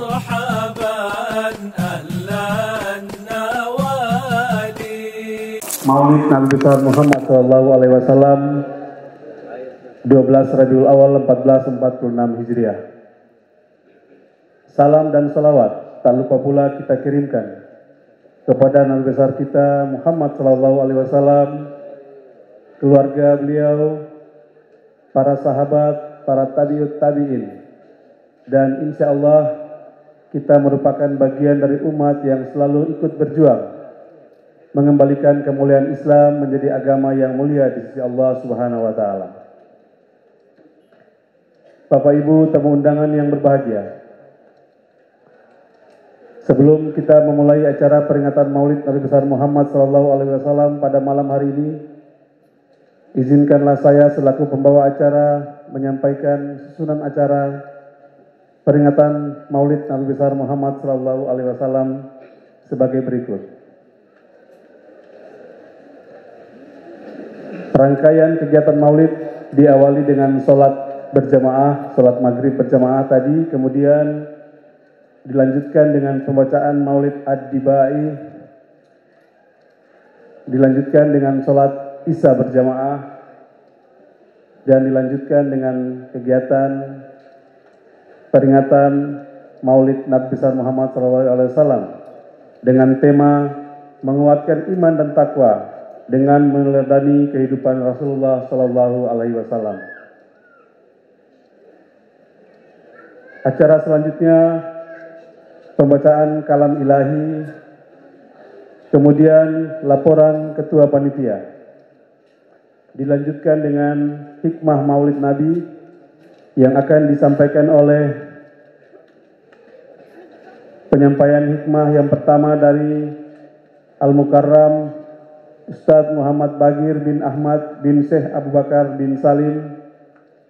مرحبا أهلا النوادي. Maulid Nabi besar Muhammad SAW 12 Rabiul Awal 1446 Hijriah. Salam dan salawat tak lupa pula kita kirimkan kepada Nabi besar kita Muhammad SAW, keluarga beliau, para sahabat, para tabiut tabiin, dan insya Allah kita merupakan bagian dari umat yang selalu ikut berjuang mengembalikan kemuliaan Islam menjadi agama yang mulia di sisi Allah Subhanahu wa Ta'ala. Bapak Ibu tamu undangan yang berbahagia, sebelum kita memulai acara peringatan Maulid Nabi besar Muhammad SAW pada malam hari ini, izinkanlah saya selaku pembawa acara menyampaikan susunan acara peringatan Maulid Nabi besar Muhammad SAW sebagai berikut. Rangkaian kegiatan Maulid diawali dengan sholat berjamaah, sholat maghrib berjamaah tadi, kemudian dilanjutkan dengan pembacaan Maulid Ad-Dibai, dilanjutkan dengan sholat Isya berjamaah, dan dilanjutkan dengan kegiatan peringatan Maulid Nabi besar Muhammad SAW dengan tema menguatkan iman dan takwa dengan meneladani kehidupan Rasulullah SAW. Acara selanjutnya pembacaan kalam ilahi, kemudian laporan ketua panitia. Dilanjutkan dengan hikmah Maulid Nabi yang akan disampaikan oleh penyampaian hikmah yang pertama dari Al-Mukarram Ustadz Muhammad Bagir bin Ahmad bin Syekh Abu Bakar bin Salim,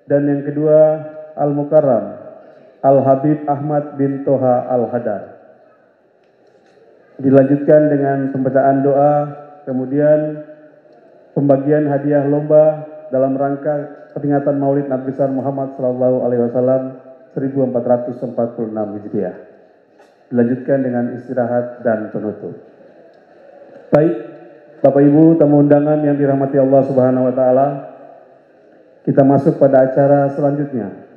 dan yang kedua Al-Mukarram Al-Habib Ahmad bin Toha Al-Hadar. Dilanjutkan dengan pembacaan doa, kemudian pembagian hadiah lomba dalam rangka peringatan Maulid Nabi besar Muhammad SAW 1446 Hijriah. Dilanjutkan dengan istirahat dan penutup. Baik, Bapak Ibu tamu undangan yang dirahmati Allah Subhanahu wa Ta'ala, kita masuk pada acara selanjutnya,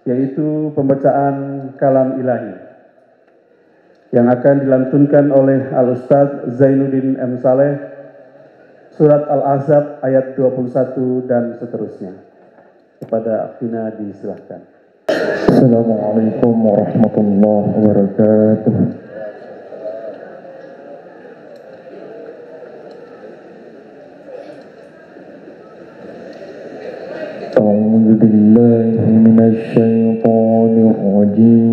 yaitu pembacaan kalam ilahi yang akan dilantunkan oleh Al-Ustadz Zainuddin M. Saleh, surat Al-Ahzab ayat 21 dan seterusnya. Kepada Afina disilahkan. Assalamualaikum warahmatullahi wabarakatuh. A'udzu billahi minasy syaithanir rajim.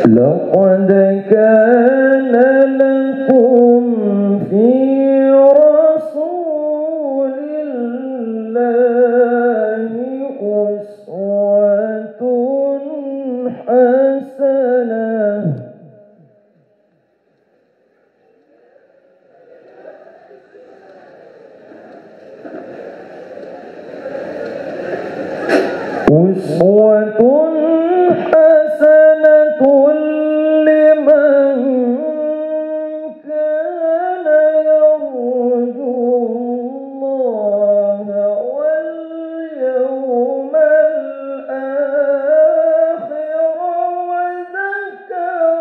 لقد كان لكم في رسول الله أسوة حسنة لمن كان يرجو الله واليوم الآخر وذكر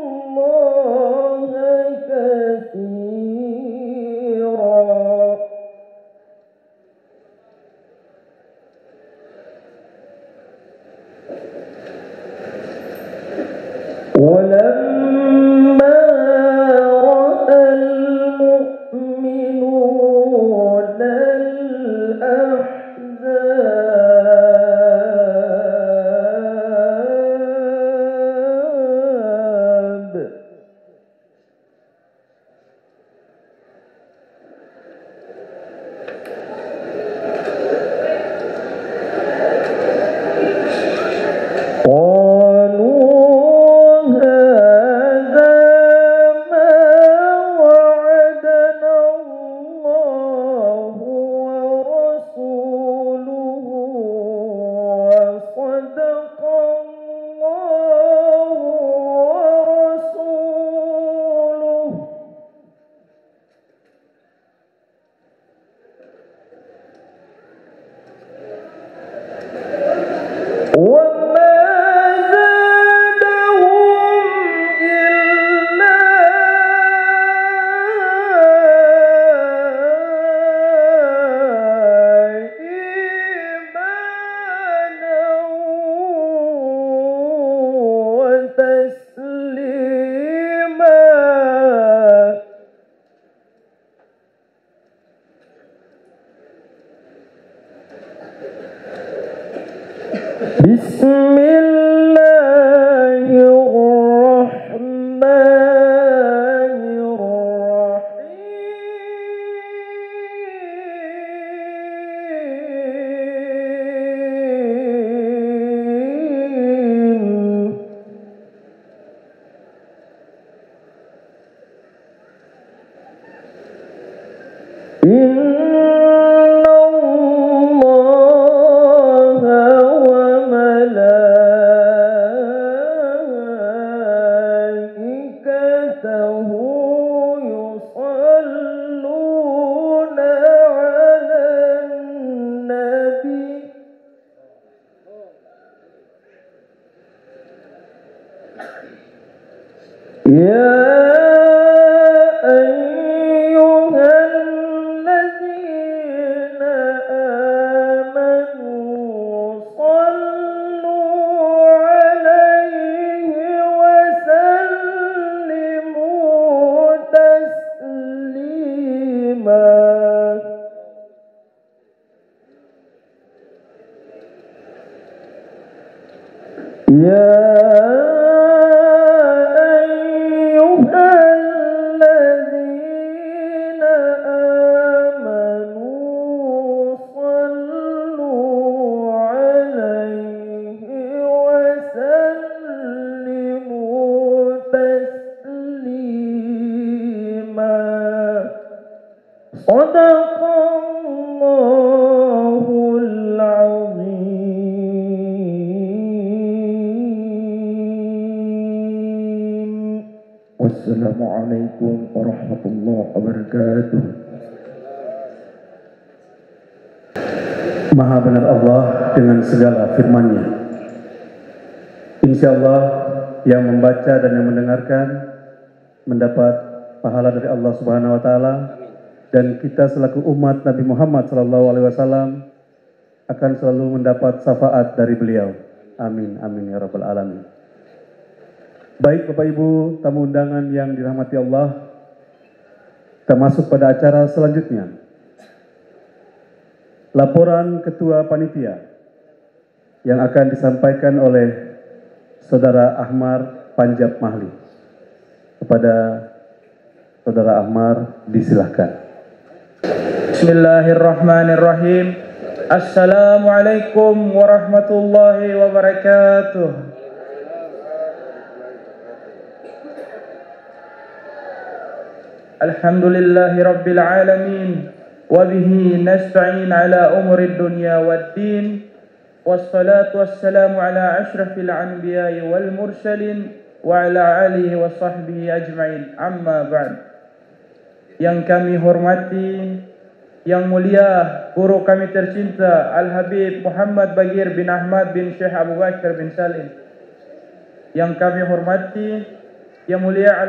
الله كثيرا. بسم الله الرحمن الرحيم إن الله وملائكته يصلون على النبي يا أيها الذين آمنوا صلوا عليه وسلموا تسليما يا أيها الذين آمنوا صلوا عليه وسلموا تسليما صدق الله العظيم. والسلام عليكم ورحمة الله وبركاته. Maha benar Allah dengan segala firman-Nya. Insya Allah yang membaca dan yang mendengarkan mendapat pahala dari Allah Subhanahu wa taala, dan kita selaku umat Nabi Muhammad SAW akan selalu mendapat syafaat dari beliau. Amin amin ya rabbal alamin. Baik Bapak Ibu tamu undangan yang dirahmati Allah, kita masuk pada acara selanjutnya. Laporan Ketua Panitia yang akan disampaikan oleh Saudara Ahmar Panjab Mahli. Kepada Saudara Ahmar disilahkan. Bismillahirrahmanirrahim. Assalamualaikum warahmatullahi wabarakatuh. Alhamdulillahi rabbil alamin. Wabihi nasta'in ala umuri dunya waddin. Wassalatu wassalamu ala ashrafil anbiya'i wal mursalin wa ala alihi wa sahbihi ajma'in. Amma ba'd. Yang kami hormati, yang mulia guru kami tercinta Al-Habib Muhammad Bagir bin Ahmad bin Syekh Abu Bakar bin Salim. Yang kami hormati, yang mulia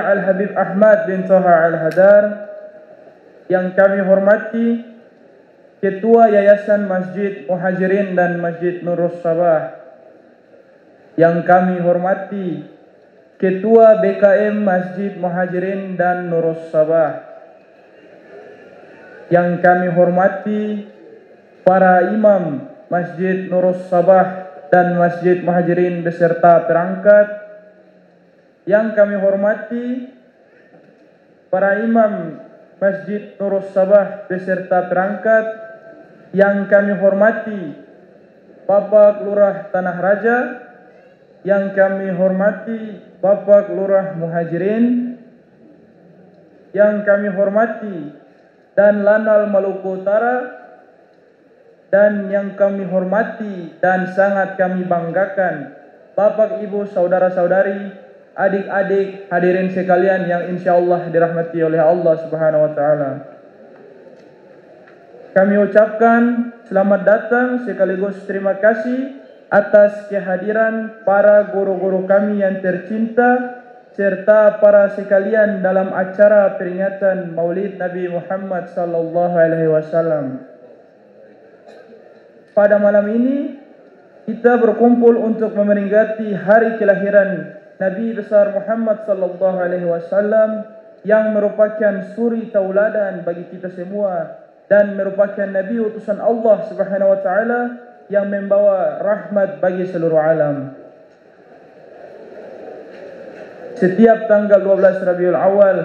Al-Habib Ahmad bin Taha Al-Hadar. Yang kami hormati Ketua Yayasan Masjid Muhajirin dan Masjid Nurus Sabah. Yang kami hormati Ketua BKM Masjid Muhajirin dan Nurus Sabah. Yang kami hormati para imam Masjid Nurus Sabah dan Masjid Muhajirin beserta perangkat. Yang kami hormati para imam Masjid Nurus Sabah beserta perangkat. Yang kami hormati Bapak Lurah Tanah Raja. Yang kami hormati Bapak Lurah Muhajirin. Yang kami hormati dan Lanal Maluku Utara. Dan yang kami hormati dan sangat kami banggakan Bapak Ibu saudara-saudari, adik-adik hadirin sekalian yang insyaallah dirahmati oleh Allah Subhanahu wa taala. Kami ucapkan selamat datang sekaligus terima kasih atas kehadiran para guru-guru kami yang tercinta serta para sekalian dalam acara peringatan Maulid Nabi Muhammad sallallahu alaihi wasallam. Pada malam ini kita berkumpul untuk memperingati hari kelahiran Nabi besar Muhammad sallallahu alaihi wasallam yang merupakan suri tauladan bagi kita semua dan merupakan nabi utusan Allah Subhanahu wa taala yang membawa rahmat bagi seluruh alam. Setiap tanggal 12 Rabiul Awal,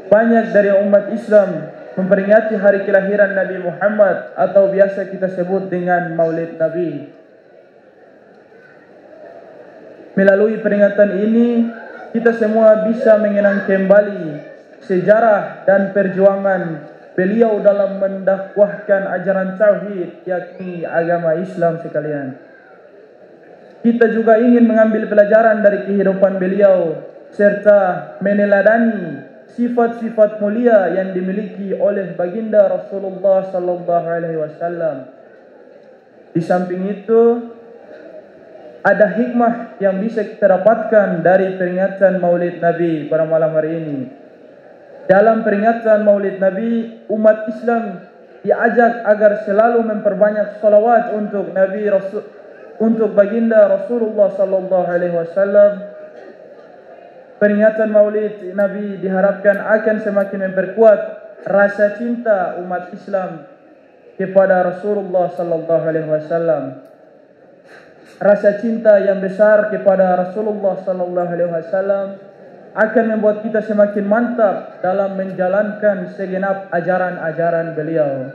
banyak dari umat Islam memperingati hari kelahiran Nabi Muhammad atau biasa kita sebut dengan Maulid Nabi. Melalui peringatan ini, kita semua bisa mengenang kembali sejarah dan perjuangan beliau dalam mendakwahkan ajaran tauhid, yakni agama Islam sekalian. Kita juga ingin mengambil pelajaran dari kehidupan beliau serta meneladani sifat-sifat mulia yang dimiliki oleh baginda Rasulullah sallallahu alaihi wasallam. Di samping itu, ada hikmah yang bisa kita dapatkan dari peringatan Maulid Nabi pada malam hari ini. Dalam peringatan Maulid Nabi, umat Islam diajak agar selalu memperbanyak salawat untuk untuk baginda Rasulullah sallallahu alaihi wasallam. Peringatan Maulid Nabi diharapkan akan semakin memperkuat rasa cinta umat Islam kepada Rasulullah sallallahu alaihi wasallam. Rasa cinta yang besar kepada Rasulullah sallallahu alaihi wasallam akan membuat kita semakin mantap dalam menjalankan segenap ajaran-ajaran beliau.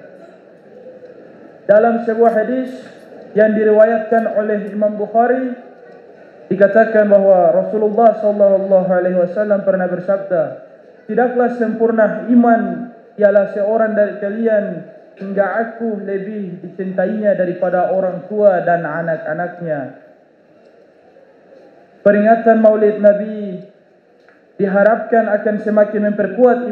Dalam sebuah hadis yang diriwayatkan oleh Imam Bukhari, dikatakan bahwa Rasulullah sallallahu alaihi wasallam pernah bersabda, "Tidaklah sempurna iman ialah seorang dari kalian hingga aku lebih dicintainya daripada orang tua dan anak-anaknya." Peringatan Maulid Nabi diharapkan akan semakin memperkuat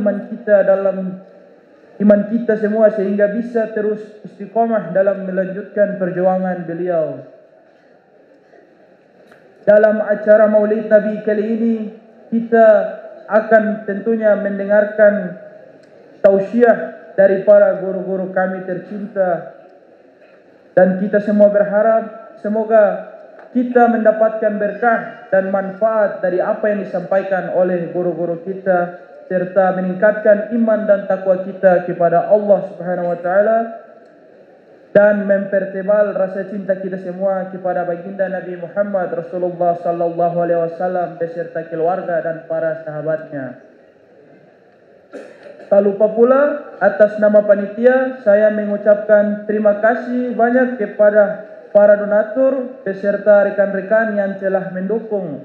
iman kita semua sehingga bisa terus istiqomah dalam melanjutkan perjuangan beliau. Dalam acara Maulid Nabi kali ini, kita akan tentunya mendengarkan tausiah dari para guru-guru kami tercinta. Dan kita semua berharap semoga kita mendapatkan berkah dan manfaat dari apa yang disampaikan oleh guru-guru kita, serta meningkatkan iman dan takwa kita kepada Allah Subhanahu wa taala, dan mempertebal rasa cinta kita semua kepada baginda Nabi Muhammad Rasulullah sallallahu alaihi wasallam beserta keluarga dan para sahabatnya. Tak lupa pula, atas nama panitia saya mengucapkan terima kasih banyak kepada para donatur beserta rekan-rekan yang telah mendukung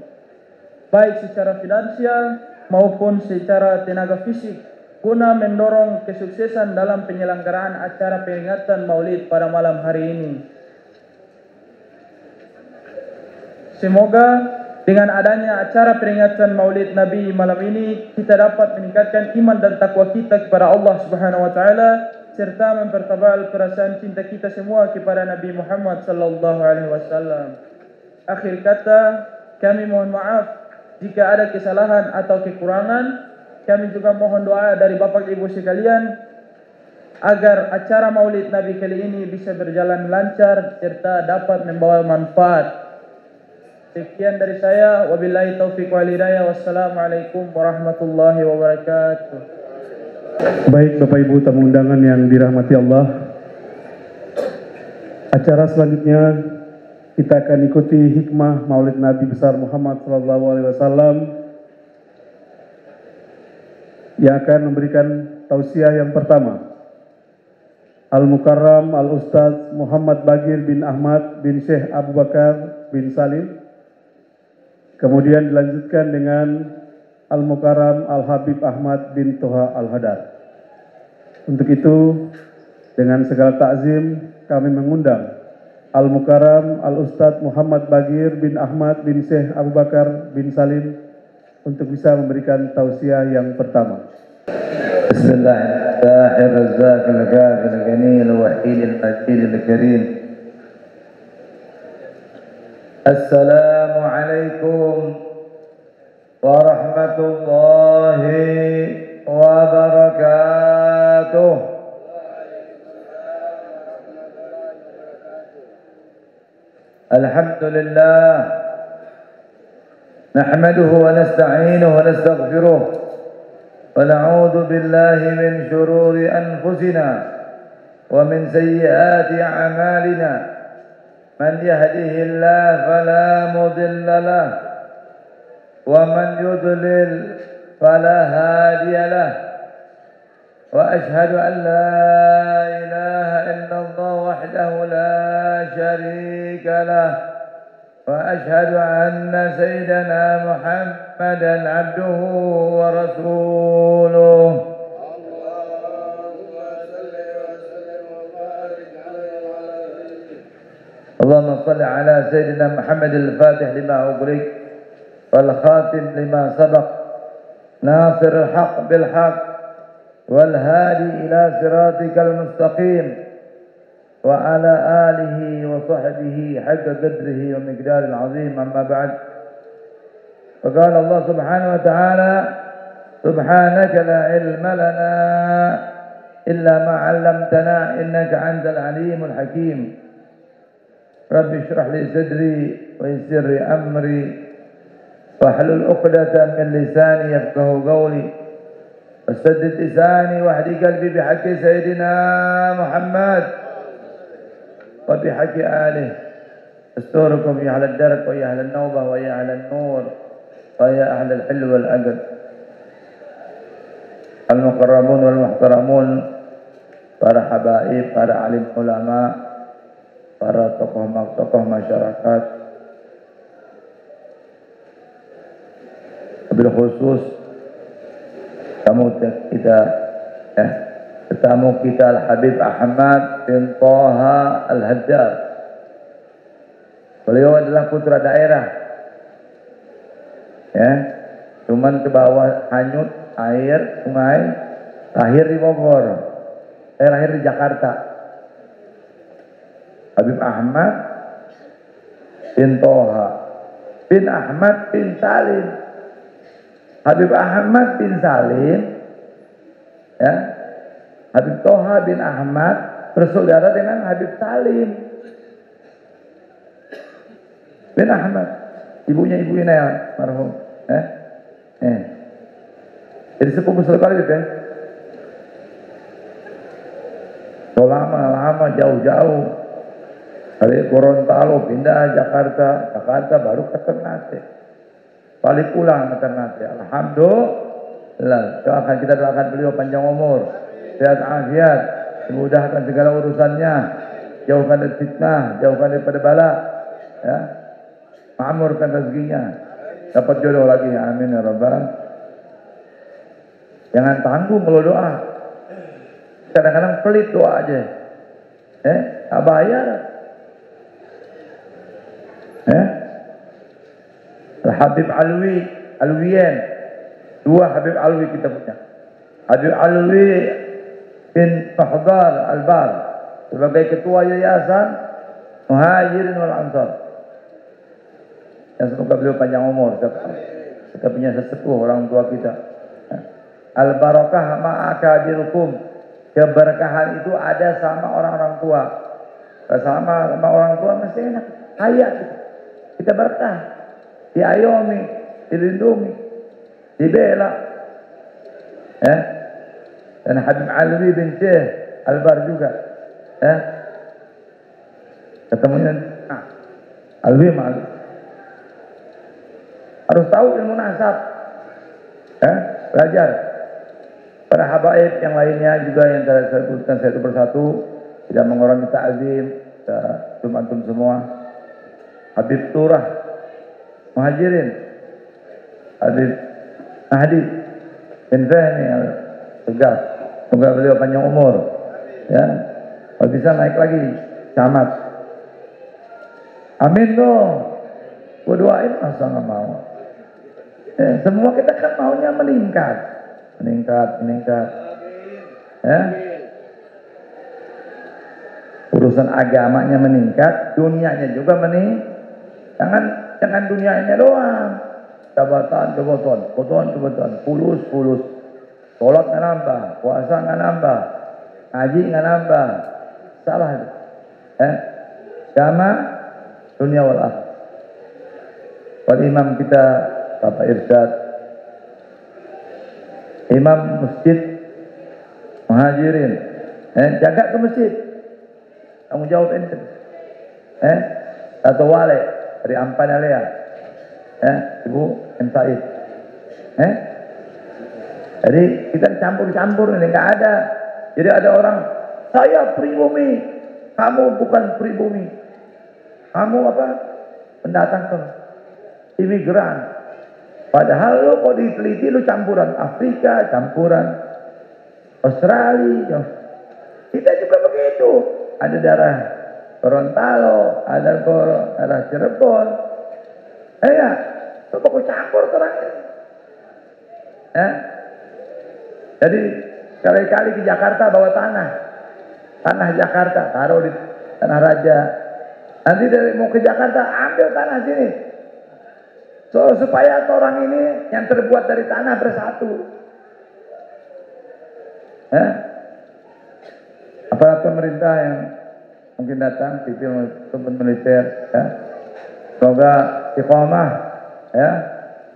baik secara finansial maupun secara tenaga fisik guna mendorong kesuksesan dalam penyelenggaraan acara peringatan Maulid pada malam hari ini. Semoga dengan adanya acara peringatan Maulid Nabi malam ini, kita dapat meningkatkan iman dan takwa kita kepada Allah Subhanahu wa taala serta mempertebal perasaan cinta kita semua kepada Nabi Muhammad sallallahu alaihi wasallam. Akhir kata, kami mohon maaf jika ada kesalahan atau kekurangan. Kami juga mohon doa dari Bapak Ibu sekalian agar acara Maulid Nabi kali ini bisa berjalan lancar serta dapat membawa manfaat. Sekian dari saya, wabillahi taufiq wal hidayah, wassalamualaikum warahmatullahi wabarakatuh. Baik Bapak Ibu tamu undangan yang dirahmati Allah, acara selanjutnya kita akan ikuti hikmah Maulid Nabi besar Muhammad sallallahu alaihi wasallam yang akan memberikan tausiah yang pertama. Al-Mukarram Al-Ustaz Muhammad Bagir bin Ahmad bin Syekh Abu Bakar bin Salim. Kemudian dilanjutkan dengan Al-Mukarram Al-Habib Ahmad bin Toha Al-Hadar. Untuk itu, dengan segala takzim kami mengundang Al-Mukarram Al-Ustaz Muhammad Bagir bin Ahmad bin Syekh Abu Bakar bin Salim untuk bisa memberikan tausiah yang pertama. Assalamualaikum warahmatullahi wabarakatuh. Alhamdulillah, nahmaduhu wa nasta'inuhu wa nastaghfiruh wa na'udzu billahi min shururi anfusina wa min sayyiati a'malina. من يهده الله فلا مضل له ومن يضلل فلا هادي له وأشهد أن لا إله إلا الله وحده لا شريك له وأشهد أن سيدنا محمدا عبده ورسوله اللهم صل على سيدنا محمد الفاتح لما أغلق والخاتم لما سبق ناصر الحق بالحق والهادي إلى صراطك المستقيم وعلى آله وصحبه حق قدره ومقدار العظيم أما بعد فقال الله سبحانه وتعالى سبحانك لا علم لنا إلا ما علمتنا إنك أنت العليم الحكيم رب اشرح لي صدري ويسر لي أمري واحلل عقدة من لساني يفقه قولي واسدد لساني واهدي قلبي بحق سيدنا محمد وبحق آله استوركم يا أهل الدرك ويا أهل النوبة ويا أهل النور ويا أهل الحل والأقل المكرمون والمحترمون para habaib, para alim ulama, para tokoh masyarakat, wabil khusus tamu kita Al-Habib Ahmad bin Thaha Al-Haddad. Beliau adalah putra daerah, ya, cuman ke bawah hanyut air sungai, lahir di Bogor, lahir di Jakarta. Habib Ahmad bin Thaha bin Ahmad bin Salim. Habib Ahmad bin Salim, ya, Habib Thaha bin Ahmad bersaudara dengan Habib Salim bin Ahmad, ibunya ya marhum, jadi sepupu sekali itu, so lama jauh-jauh dari Gorontalo pindah Jakarta baru ke Ternate. Balik pulang ke Ternate. Alhamdulillah. Doakan kita doakan beliau panjang umur, sehat afiat, dimudahkan segala urusannya, jauhkan dari fitnah, jauhkan daripada bala, ya, makmurkan rezekinya, dapat jodoh lagi. Amin ya rabbal. Jangan tanggung kalau doa. Kadang-kadang pelit doa aja, tak bayar. Habib Alwiyan, dua Habib Alwi kita punya. Habib Alwi bin Mahdar Al-Bar sebagai ketua yayasan Muhajirin wal Ansar. Yang semoga beliau panjang umur. Kita punya sesepuh orang tua kita. Al-barakah ma'akabirukum. Keberkahan itu ada sama orang-orang tua. Sama orang tua mesti enak. Hayat kita berkah. Diayomi, dilindungi, dibela. Dan Habib Alwi bin Syekh Al-Bar juga. Ketemunya Alwi Ma'alwi. Harus tahu ilmu nasab. Belajar. Para habaib yang lainnya juga yang saya sebutkan satu persatu, tidak mengurangi ta'zim antum semua. Habib Turah Muhajirin, Habib Mahdi bin Fahmi Al-Tegas, semoga beliau panjang umur, ya, kalau bisa naik lagi camat. Amin dong, gua doain masa nggak mau. Semua kita kan maunya meningkat, ya. Urusan agamanya meningkat, dunianya juga meningkat. Jangan dunianya doang. Jabatan, fulus. Sholat nggak nambah, puasa nggak nambah, ngaji nggak nambah. Salah itu. Agama, dunia wal akhirah. Wal imam kita Bapak Irsyad, imam masjid Muhajirin, jaga ke masjid. Tanggung jawab ente. atau Wale dari Ampanalea, ya, Ibu M. Said. Jadi kita campur-campur ini nggak ada. Jadi ada orang, saya pribumi, kamu bukan pribumi, kamu apa? Pendatang tuh, imigran. Padahal lo kok diteliti lo campuran Afrika, campuran Australia. Kita juga begitu. Ada darah Gorontalo, ada darah Cirebon. Ya, lo kok campur terang ini. Ya. Jadi kali-kali ke Jakarta bawa tanah Jakarta, taruh di Tanah Raja. Nanti dari mau ke Jakarta ambil tanah sini. Supaya orang ini yang terbuat dari tanah bersatu. Aparat pemerintah yang mungkin datang, sipil maupun militer, ya. Semoga istiqomah, ya,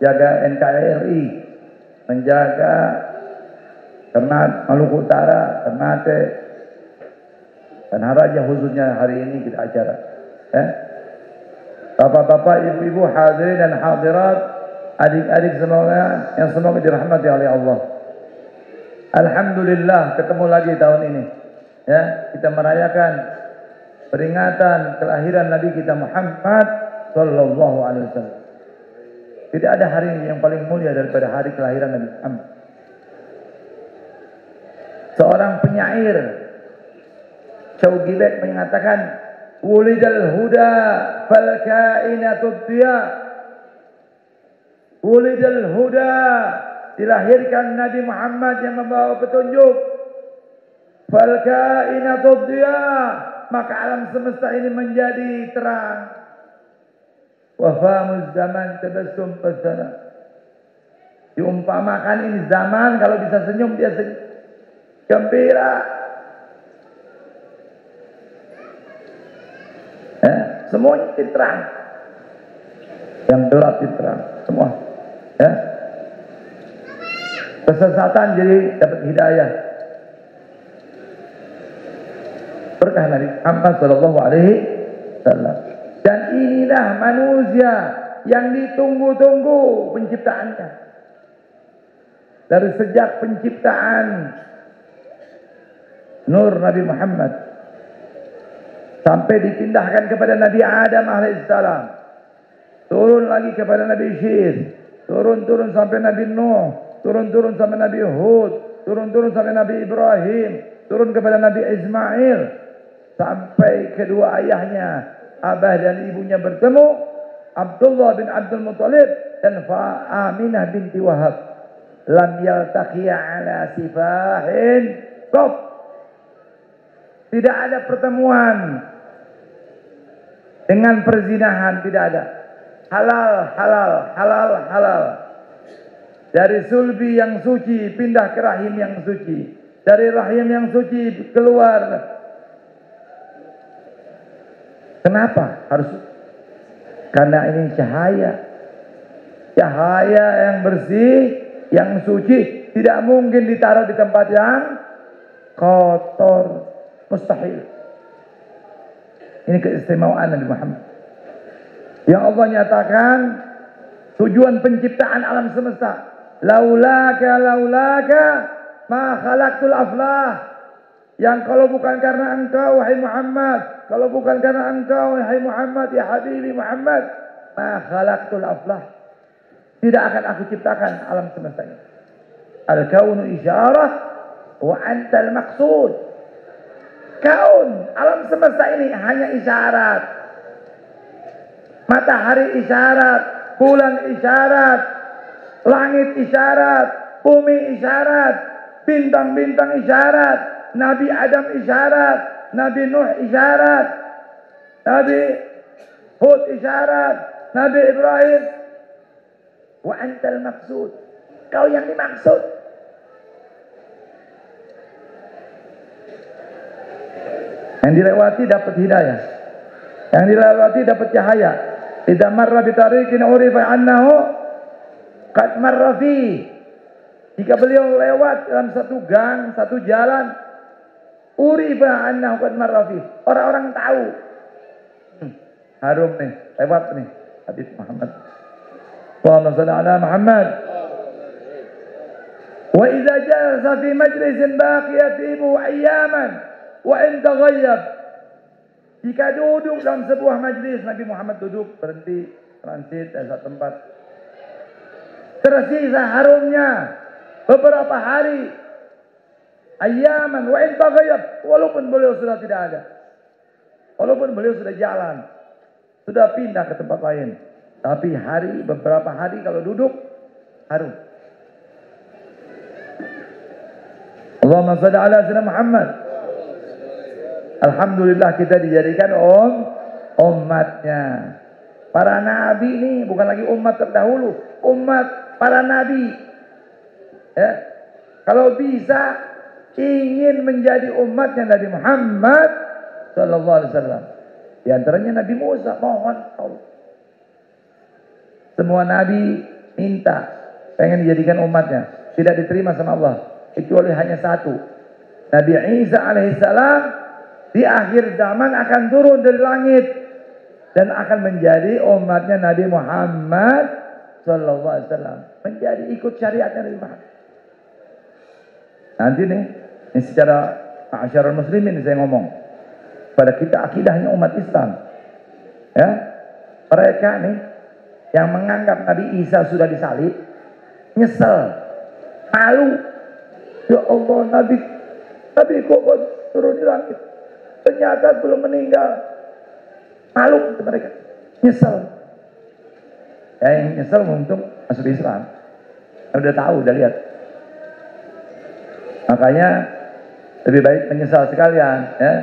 jaga NKRI, menjaga Ternate, Maluku Utara, Ternate, dan Haraja khususnya hari ini kita acara. Bapak-bapak, ibu-ibu, hadirin dan hadirat, adik-adik semoga yang semoga dirahmati oleh Allah. Alhamdulillah ketemu lagi tahun ini. Ya, kita merayakan peringatan kelahiran Nabi kita Muhammad sallallahu alaihi wasallam. Tidak ada hari yang paling mulia daripada hari kelahiran Nabi Muhammad. Seorang penyair Syauqi Bek mengatakan, "Wulidal huda fal kainatud diya." Wulidal huda, dilahirkan Nabi Muhammad yang membawa petunjuk. Fal kainatud diya, maka alam semesta ini menjadi terang. Wa famuz zaman tabassum fasana. Diumpamakan ini zaman, kalau bisa senyum dia senyum. Gembira. Semuanya terang. Yang gelap terang. Semua. Ya. Kesesatan jadi dapat hidayah. Berkah Nabi Muhammad sallallahu alaihi wasallam. Dan inilah manusia yang ditunggu-tunggu penciptaannya. Dari sejak penciptaan Nur Nabi Muhammad sampai dipindahkan kepada Nabi Adam alaihissalam, turun lagi kepada Nabi Syed, turun sampai Nabi Nuh, turun sampai Nabi Hud, turun sampai Nabi Ibrahim, turun kepada Nabi Ismail, sampai kedua ayahnya, abah dan ibunya bertemu, Abdullah bin Abdul Muttalib dan Aminah binti Wahab. Lam yaltaqiya ala sifahin qat. Tidak ada pertemuan dengan perzinahan, tidak ada. Halal. Dari sulbi yang suci pindah ke rahim yang suci. Dari rahim yang suci keluar. Kenapa harus? Karena ini cahaya. Cahaya yang bersih, yang suci, tidak mungkin ditaruh di tempat yang kotor. Mustahil. Ini keistimewaan Nabi Muhammad. Yang Allah nyatakan tujuan penciptaan alam semesta. Laulaka ma khalaqtul aflah. Yang kalau bukan karena engkau wahai Muhammad, kalau bukan karena engkau wahai Muhammad, ya habibi Muhammad, ma khalaqtul aflah. Tidak akan aku ciptakan alam semesta ini. Al-kaunu isyarah wa antal maqsud. Kaun, alam semesta ini hanya isyarat. Matahari isyarat, bulan isyarat, langit isyarat, bumi isyarat, bintang-bintang isyarat, Nabi Adam isyarat, Nabi Nuh isyarat, Nabi Hud isyarat, Nabi Ibrahim. Wa antal maksud. Kau yang dimaksud. Yang dilewati dapat hidayah. Yang dilewati dapat cahaya. Idza marra bi tariqin urifa annahu qad marra fi. Jika beliau lewat dalam satu gang, satu jalan, urifa annahu qad marra fi. Orang-orang tahu. Harum nih, lewat nih Habib Muhammad. Allahumma shalli ala Muhammad. Wa idza jalasa fi majlisin baqiyatihi ayyaman wa in taghayyab. Jika duduk dalam sebuah majlis, Nabi Muhammad duduk, berhenti, transit dari satu tempat. Tersisa harumnya beberapa hari. Ayyaman wa in taghayyab, walaupun beliau sudah tidak ada. Walaupun beliau sudah jalan, sudah pindah ke tempat lain. Tapi beberapa hari kalau duduk, harum. Allahumma shalli ala sayyidina Muhammad. Alhamdulillah kita dijadikan umatnya. Para nabi ini bukan lagi umat terdahulu, umat para nabi. Ya. Kalau bisa ingin menjadi umatnya Nabi Muhammad sallallahu alaihi wasallam. Di antaranya Nabi Musa, mohon Allah. Semua nabi minta pengen dijadikan umatnya, tidak diterima sama Allah kecuali hanya satu. Nabi Isa alaihissalam di akhir zaman akan turun dari langit dan akan menjadi umatnya Nabi Muhammad sallallahu alaihi wasallam, menjadi ikut syariatnya Nabi Muhammad. Nanti nih, ini secara ma'asyiral muslimin saya ngomong pada kita akidahnya umat Islam. Ya, mereka nih yang menganggap Nabi Isa sudah disalib, nyesel, malu. Ya Allah, Nabi kok turun di langit, ternyata belum meninggal. Malu mereka, nyesel. Ya, yang nyesel untung masuk Islam. Udah tahu, udah lihat. Makanya lebih baik menyesal sekalian. Ya.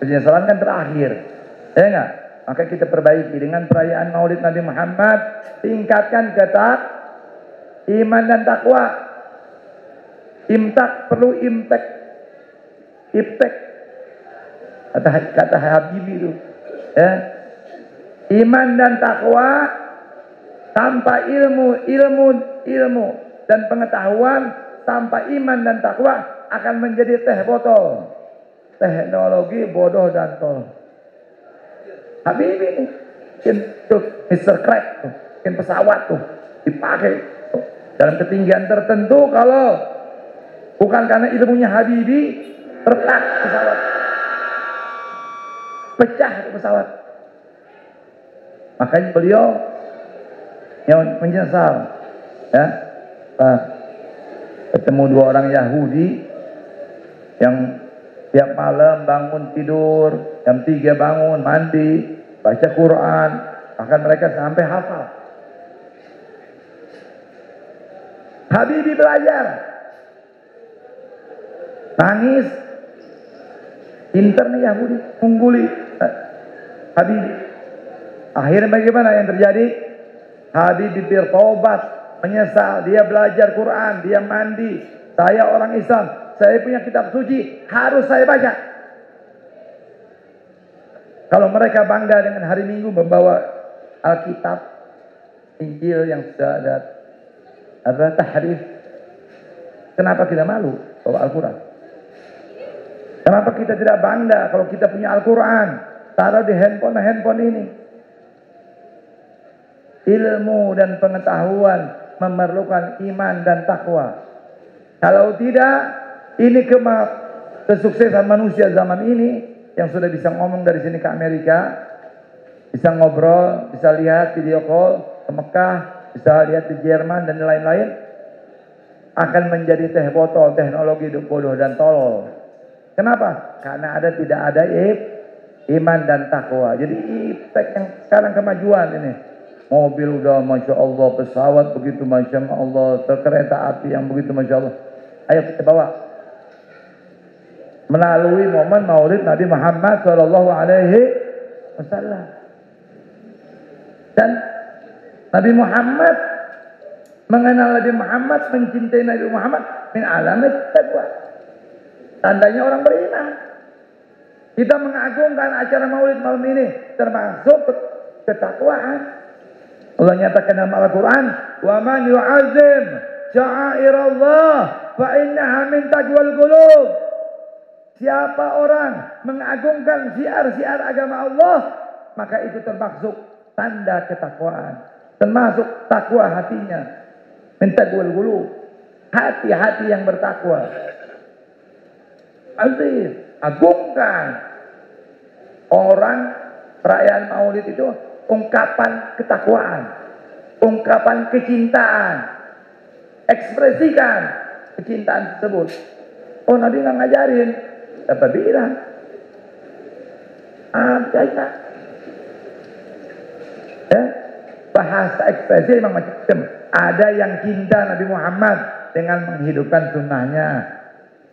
Penyesalan kan terakhir, ya enggak? Maka kita perbaiki dengan perayaan Maulid Nabi Muhammad, tingkatkan iman dan takwa. Imtak perlu imtek, iptek. Kata Habibie itu, ya. Iman dan takwa tanpa ilmu dan pengetahuan, tanpa iman dan takwa akan menjadi teh botol. Teknologi bodoh dan tol. Habibie ini, Mr. Crack tuh, bikin pesawat tuh, dipakai tuh, dalam ketinggian tertentu. Kalau bukan karena ilmunya Habibie, retak pesawat, pecah pesawat. Makanya beliau yang menyesal, ya, ketemu dua orang Yahudi yang tiap malam bangun tidur, jam 3 bangun, mandi, baca Quran, bahkan mereka sampai hafal. Habibie belajar, nangis, pinter nih Yahudi, ungguli Habibie. Akhirnya bagaimana yang terjadi? Habibie bertobat, menyesal, dia belajar Quran, dia mandi. Saya orang Islam, saya punya kitab suci, harus saya baca. Kalau mereka bangga dengan hari Minggu membawa Alkitab, Injil yang sudah ada tahrif, kenapa kita malu bawa Al-Quran? Kenapa kita tidak bangga kalau kita punya Al-Quran, taruh di handphone ini? Ilmu dan pengetahuan memerlukan iman dan takwa. Kalau tidak, ini kesuksesan manusia zaman ini yang sudah bisa ngomong dari sini ke Amerika, bisa ngobrol, bisa lihat video call ke Mekah, bisa lihat di Jerman dan lain-lain, akan menjadi teh botol, teknologi bodoh dan tolol. Kenapa? Karena tidak ada iman dan takwa. Jadi iptek yang sekarang kemajuan ini. Mobil udah Masya Allah, pesawat begitu Masya Allah, kereta api yang begitu Masya Allah. Ayo kita bawa. Melalui momen Maulid Nabi Muhammad Sallallahu Alaihi Wasallam. Dan Nabi Muhammad mengenal Nabi Muhammad, mencintai Nabi Muhammad min alamat taqwa. Tandanya orang beriman. Kita mengagungkan acara Maulid malam ini termasuk ketakwaan. Allah nyatakan dalam Al-Quran, wa man yu'azzim sya'airallah fa innaha min taqwal qulub. Siapa orang mengagungkan syiar-syiar agama Allah, maka itu termasuk tanda ketakwaan. Termasuk takwa hatinya. Mentaqwal qulub. Hati-hati yang bertakwa. Aziz, agungkan. Orang perayaan Maulid itu ungkapan ketakwaan, ungkapan kecintaan. Ekspresikan kecintaan tersebut. Oh, Nabi nggak ngajarin. Apa bilang? Apa bahasa ekspresi memang macam-macam. Ada yang cinta Nabi Muhammad dengan menghidupkan sunnahnya.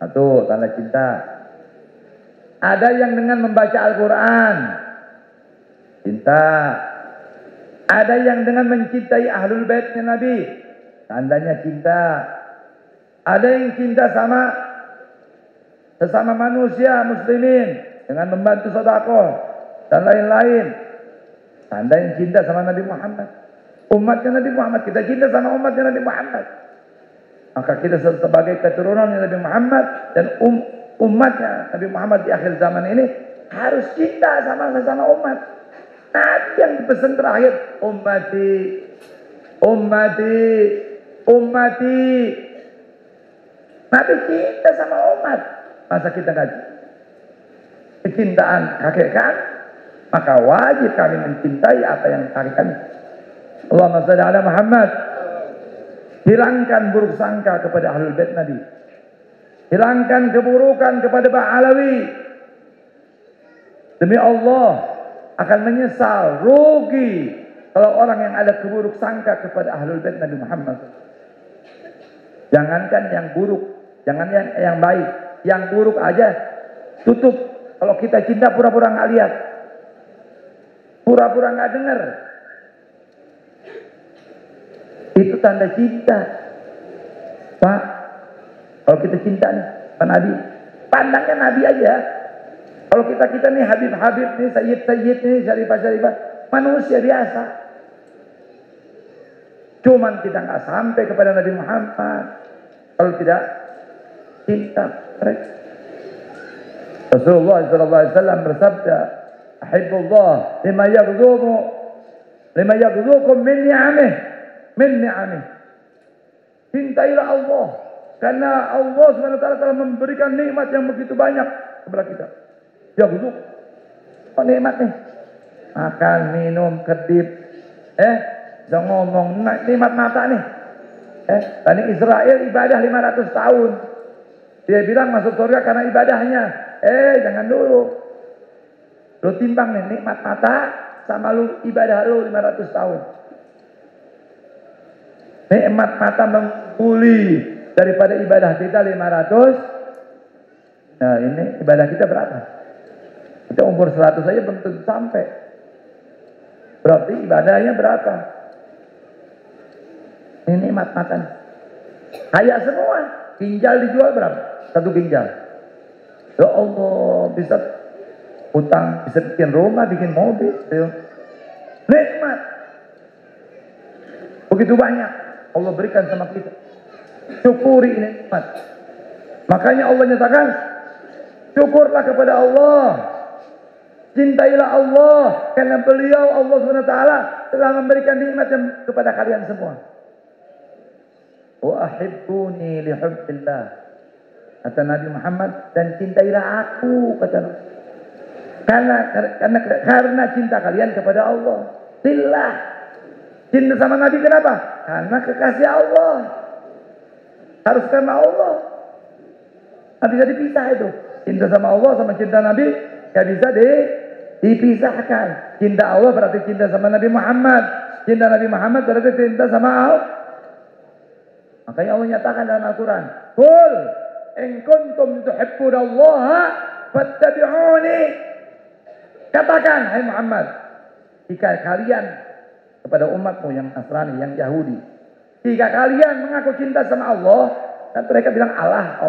Satu, tanda cinta. Ada yang dengan membaca Al-Quran. Cinta. Ada yang dengan mencintai Ahlul Baitnya Nabi. Tandanya cinta. Ada yang cinta sama sesama manusia muslimin dengan membantu sedekah dan lain-lain. Tanda yang cinta sama Nabi Muhammad. Umatnya Nabi Muhammad. Kita cinta sama umatnya Nabi Muhammad. Maka kita sebagai keturunan Nabi Muhammad dan umatnya Nabi Muhammad di akhir zaman ini harus cinta sama sesama umat. Nabi yang pesan terakhir, ummati, ummati, ummati. Nabi cinta sama umat. Masa kita nggak kecintaan hakikat? Maka wajib kami mencintai apa yang hakikat. Allahumma shalli ala Muhammad. Hilangkan buruk sangka kepada Ahlul Bait Nabi. Hilangkan keburukan kepada Ba'alawi. Demi Allah akan menyesal, rugi kalau orang yang ada keburuk sangka kepada Ahlul Bait Nabi Muhammad. Jangankan yang buruk, jangan yang baik, yang buruk aja tutup. Kalau kita cinta pura-pura nggak lihat, pura-pura nggak dengar. Itu tanda cinta, Pak. Kalau kita cinta nih, Pak Nabi, pandangnya Nabi aja. Kalau kita nih Habib-Habib nih, Sayyid-Sayyid nih, Syarifah-Syarifah, manusia biasa. Cuman kita nggak sampai kepada Nabi Muhammad kalau tidak cinta mereka. Rasulullah SAW bersabda, "Ahibbullah lima yaghzukum min ni'amih, min ni'amih." Cintailah Allah karena Allah SWT telah memberikan nikmat yang begitu banyak kepada kita. Yaghzuk, oh nikmat nih, makan, minum, kedip, bisa ngomong, nikmat mata nih. Tadi Israel ibadah 500 tahun. Dia bilang masuk surga karena ibadahnya. Jangan dulu. Lu timbang nih nikmat mata sama lu ibadah lu 500 tahun. Nikmat mata mengguli daripada ibadah kita 500. Nah, ini ibadah kita berapa? Kita umur 100 saja belum tentu sampai. Berarti ibadahnya berapa? Ini nikmat makan. Kaya semua. Ginjal dijual berapa? 1 ginjal. Ya Allah, bisa utang, bisa bikin rumah, bikin mobil. Nikmat. Begitu banyak Allah berikan sama kita. Syukuri ini nikmat. Makanya Allah nyatakan, syukurlah kepada Allah. Cintailah Allah. Karena beliau Allah SWT telah memberikan nikmat kepada kalian semua. Wa ahibbuni li hubbillah, kata Nabi Muhammad, dan cintailah aku, kata Nabi. Karena cinta kalian kepada Allah. Lillah. Cinta sama Nabi kenapa? Karena kekasih Allah. Harus karena Allah. Tidak bisa dipisah itu. Cinta sama Allah sama cinta Nabi tidak bisa dipisahkan. Cinta Allah berarti cinta sama Nabi Muhammad. Cinta Nabi Muhammad berarti cinta sama Allah. Makanya Allah nyatakan dalam Al-Quran, "Qul in kuntum tuhibbunallaha fattabi'uni." Katakan, hai Muhammad, jika kalian kepada umatmu yang Nasrani, yang Yahudi, jika kalian mengaku cinta sama Allah, dan mereka bilang Allah.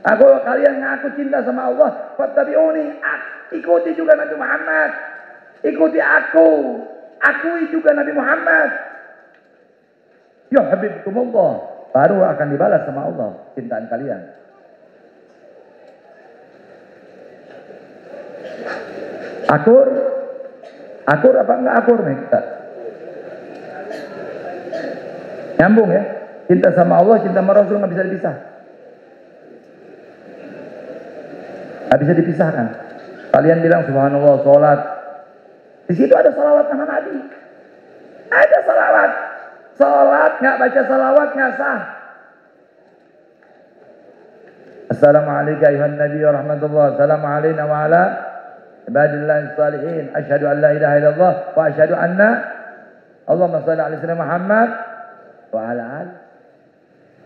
Aku kalian mengaku cinta sama Allah, fattabi'uni, ikuti juga Nabi Muhammad. Ikuti aku, akui juga Nabi Muhammad. Ya habibkumullah, baru akan dibalas sama Allah cintaan kalian. Akur? Akur apa enggak akur nih kita? Nyambung ya? Cinta sama Allah, cinta sama Rasul nggak bisa dipisah. Nggak bisa dipisahkan. Kalian bilang subhanallah, sholat. Di situ ada salawat nama Nabi. Ada salawat. Sholat nggak baca salawat nggak sah. Assalamualaikum ayuhan Nabi wa rahmatullah. Assalamualaikum wa ala ibadillahi salihin. Asyhadu an la ilaha illallah wa asyhadu anna Allahumma shalli ala sayyidina Muhammad wa ala ali.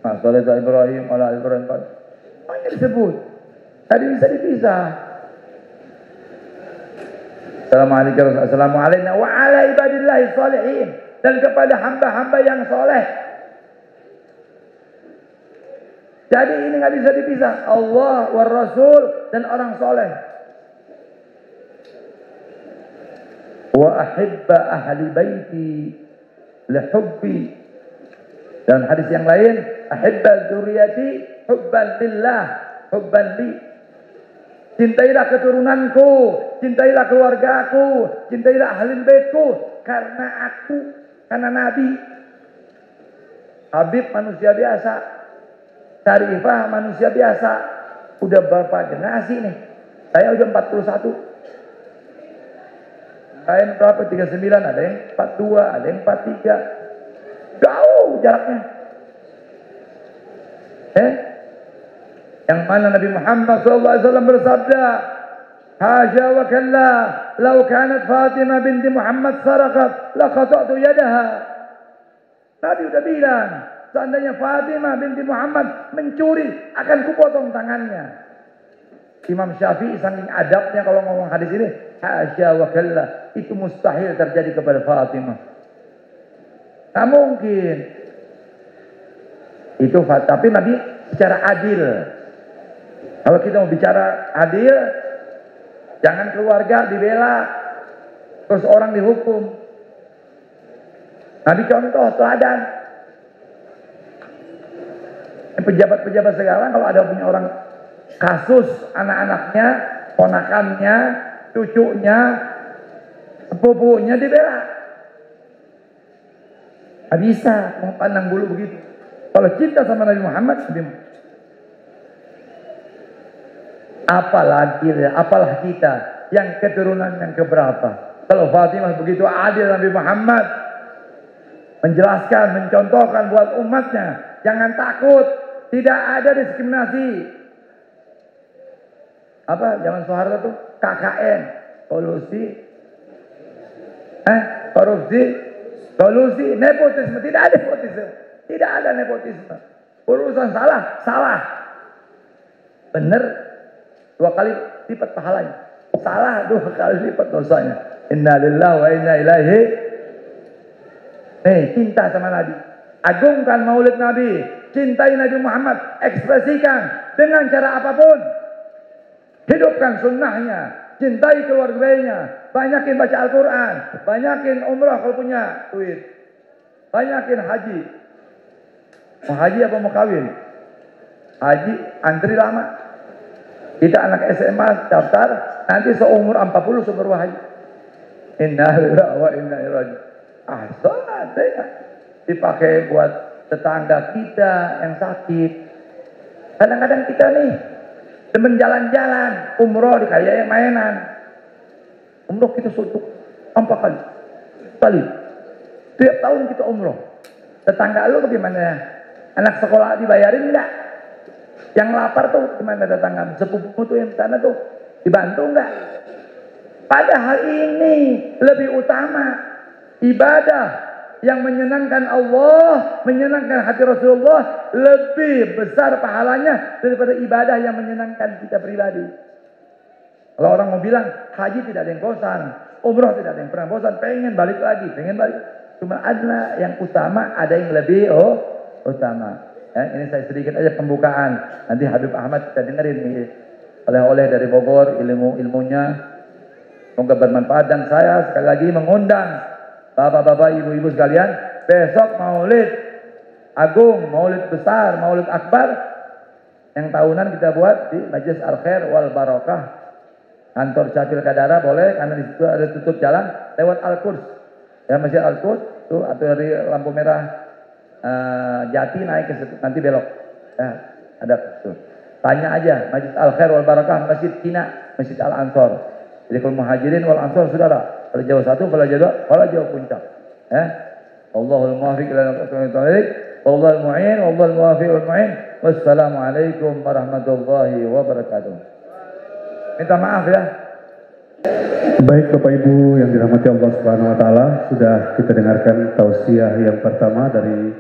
Sallallahu alaihi Ibrahim wa ala Ibrahim. Hanya disebut. Tadi bisa dipisah. Assalamualaikum wa ala ibadillahi salihin. Dan kepada hamba-hamba yang soleh. Jadi ini nggak bisa dipisah. Allah wa Rasul dan orang soleh. Wa ahibba ahli baiti lihubbi. Dan hadis yang lain, ahibba dzurriyyati hubban lillah, hubban li. Cintailah keturunanku, cintailah keluargaku, cintailah ahli baitku karena aku, karena Nabi. Habib manusia biasa, Syarifah manusia biasa. Udah berapa generasi nih? Saya udah 41. Lain berapa? 39, ada yang 42, ada yang 43. Jauh jaraknya. Yang mana Nabi Muhammad SAW bersabda, Hasya wa kalla, lau kanat Fatimah binti Muhammad sarakat, la qata'tu yadaha. Nabi udah bilang, seandainya Fatimah binti Muhammad mencuri, akan kupotong tangannya. Imam Syafi'i saking adabnya kalau ngomong hadis ini, hasya wa kalla, itu mustahil terjadi kepada Fatimah. Tak mungkin. Itu tapi Nabi secara adil. Kalau kita mau bicara adil, jangan keluarga dibela, terus orang dihukum. Nabi contoh teladan. Pejabat-pejabat sekarang kalau ada punya orang kasus anak-anaknya, ponakannya, cucunya, sepupunya dibela. Nggak bisa pandang bulu begitu. Kalau cinta sama Nabi Muhammad, apalah kita yang keturunan yang keberapa. Kalau Fatimah begitu adil Nabi Muhammad menjelaskan, mencontohkan buat umatnya, jangan takut, tidak ada diskriminasi. Apa zaman Soeharto tuh KKN, korupsi, solusi, nepotisme. Tidak ada nepotisme. Tidak ada nepotisme. Urusan salah. Benar, 2 kali lipat pahalanya. Salah 2 kali lipat dosanya. Inna lillahi wa inna ilaihi. Cinta sama Nabi. Agungkan maulid Nabi. Cintai Nabi Muhammad. Ekspresikan dengan cara apapun. Hidupkan sunnahnya. Cintai keluarganya. Banyakin baca Al-Quran. Banyakin umrah kalau punya duit. Banyakin haji. Mau haji apa mau kawin? Haji antri lama. Kita anak SMA daftar. Nanti seumur 40 seumur haji. Inna lillahi wa inna ilaihi raji'un. Salatnya dipakai buat tetangga kita yang sakit. Kadang-kadang kita nih demen jalan-jalan, umroh dikayain mainan. Umroh kita sutuk 4 kali. Tiap tahun kita umroh. Tetangga lu bagaimana? Anak sekolah dibayarin enggak? Yang lapar tuh gimana tetangga? Sepupu tuh yang sana tuh dibantu enggak? Padahal ini lebih utama ibadah yang menyenangkan Allah, menyenangkan hati Rasulullah lebih besar pahalanya daripada ibadah yang menyenangkan kita pribadi. Kalau orang mau bilang haji tidak ada yang bosan, umroh tidak ada yang pernah bosan, pengen balik lagi. Cuma ada yang utama, ada yang lebih utama. Ini saya sedikit aja pembukaan. Nanti Habib Ahmad kita dengerin nih oleh-oleh dari Bogor, ilmunya. Semoga bermanfaat dan saya sekali lagi mengundang bapak-bapak, ibu-ibu sekalian, besok maulid agung, maulid besar, maulid akbar yang tahunan kita buat di Majlis Al Khair wal Barakah Kantor Capil Kadara boleh, karena di situ ada tutup jalan lewat Al-Quds. Ya, Masjid Al-Quds tuh, atau dari lampu merah Jati naik ke situ, nanti belok. Ya, ada tuh. Tanya aja, Masjid Al-Khair wal Barakah, Masjid Kina, Masjid Al-Ansor. Jadi kalau muhajirin wal ansor, saudara, kalau jauh satu, kalau jauh dua, kalau jauh puncak. Ya. Allahul muwaffiq ila aqwamit thoriq, wallahul mu'in, wallahul muwaffiq wal mu'in. Wassalamualaikum warahmatullahi wabarakatuh. Minta maaf ya. Baik Bapak Ibu yang dirahmati Allah Subhanahu wa taala, sudah kita dengarkan tausiah yang pertama dari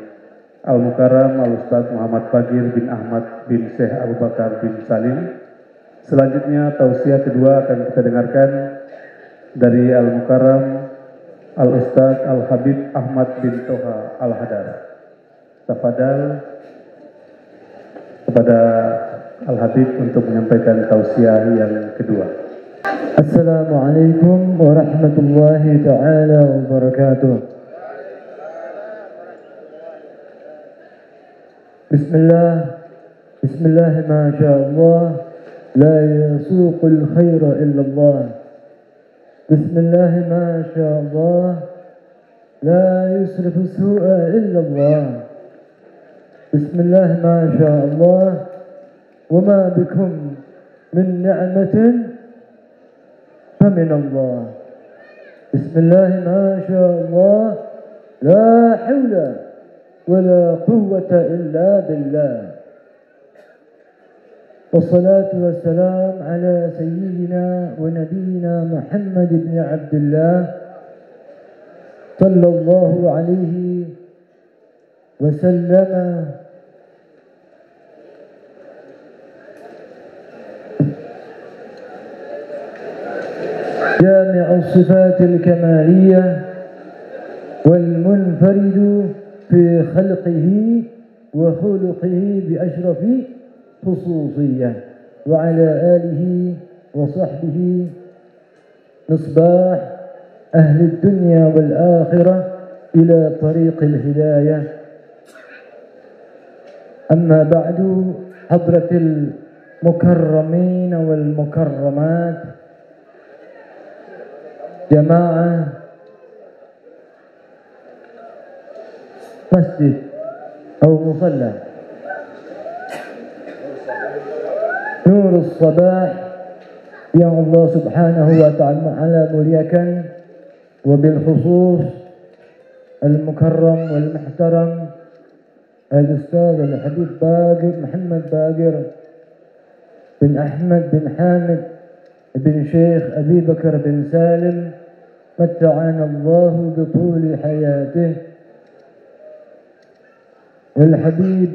Al-Mukarram Al-Ustaz Muhammad Bagir bin Ahmad bin Syekh Abu Bakar bin Salim. Selanjutnya tausiah kedua akan kita dengarkan dari Al-Mukarram Al-Ustaz Al-Habib Ahmad bin Toha Al-Hadar. Tafadhal kepada Al-Habib untuk menyampaikan tausiah yang kedua. Assalamualaikum warahmatullahi ta'ala wabarakatuh. Bismillah, masyaallah, la yasuqul khaira illallah. Bismillah, masyaallah, la yusrifu su'a illallah. Bismillah, masyaallah, wa ma bikum min ni'matin فمن الله. بسم الله ما شاء الله، لا حول ولا قوة إلا بالله. والصلاة والسلام على سيدنا ونبينا محمد بن عبد الله صلى الله عليه وسلم. جامع الصفات الكمالية والمنفرد في خلقه وخلقه بأشرف خصوصية، وعلى آله وصحبه مصباح أهل الدنيا والآخرة إلى طريق الهداية. أما بعد، حضرة المكرمين والمكرمات، jamaah masjid atau musalla Nurus Sabah yang Allah Subhanahu wa ta'ala muliakan, wabil khusus al-mukarram wal muhtaram al-ustaz al-habib Bagir Muhammad Bagir bin Ahmad bin Hamid bin Syekh Abi Bakar bin Salim, matta'ana Allah bituli hayatih, wal habib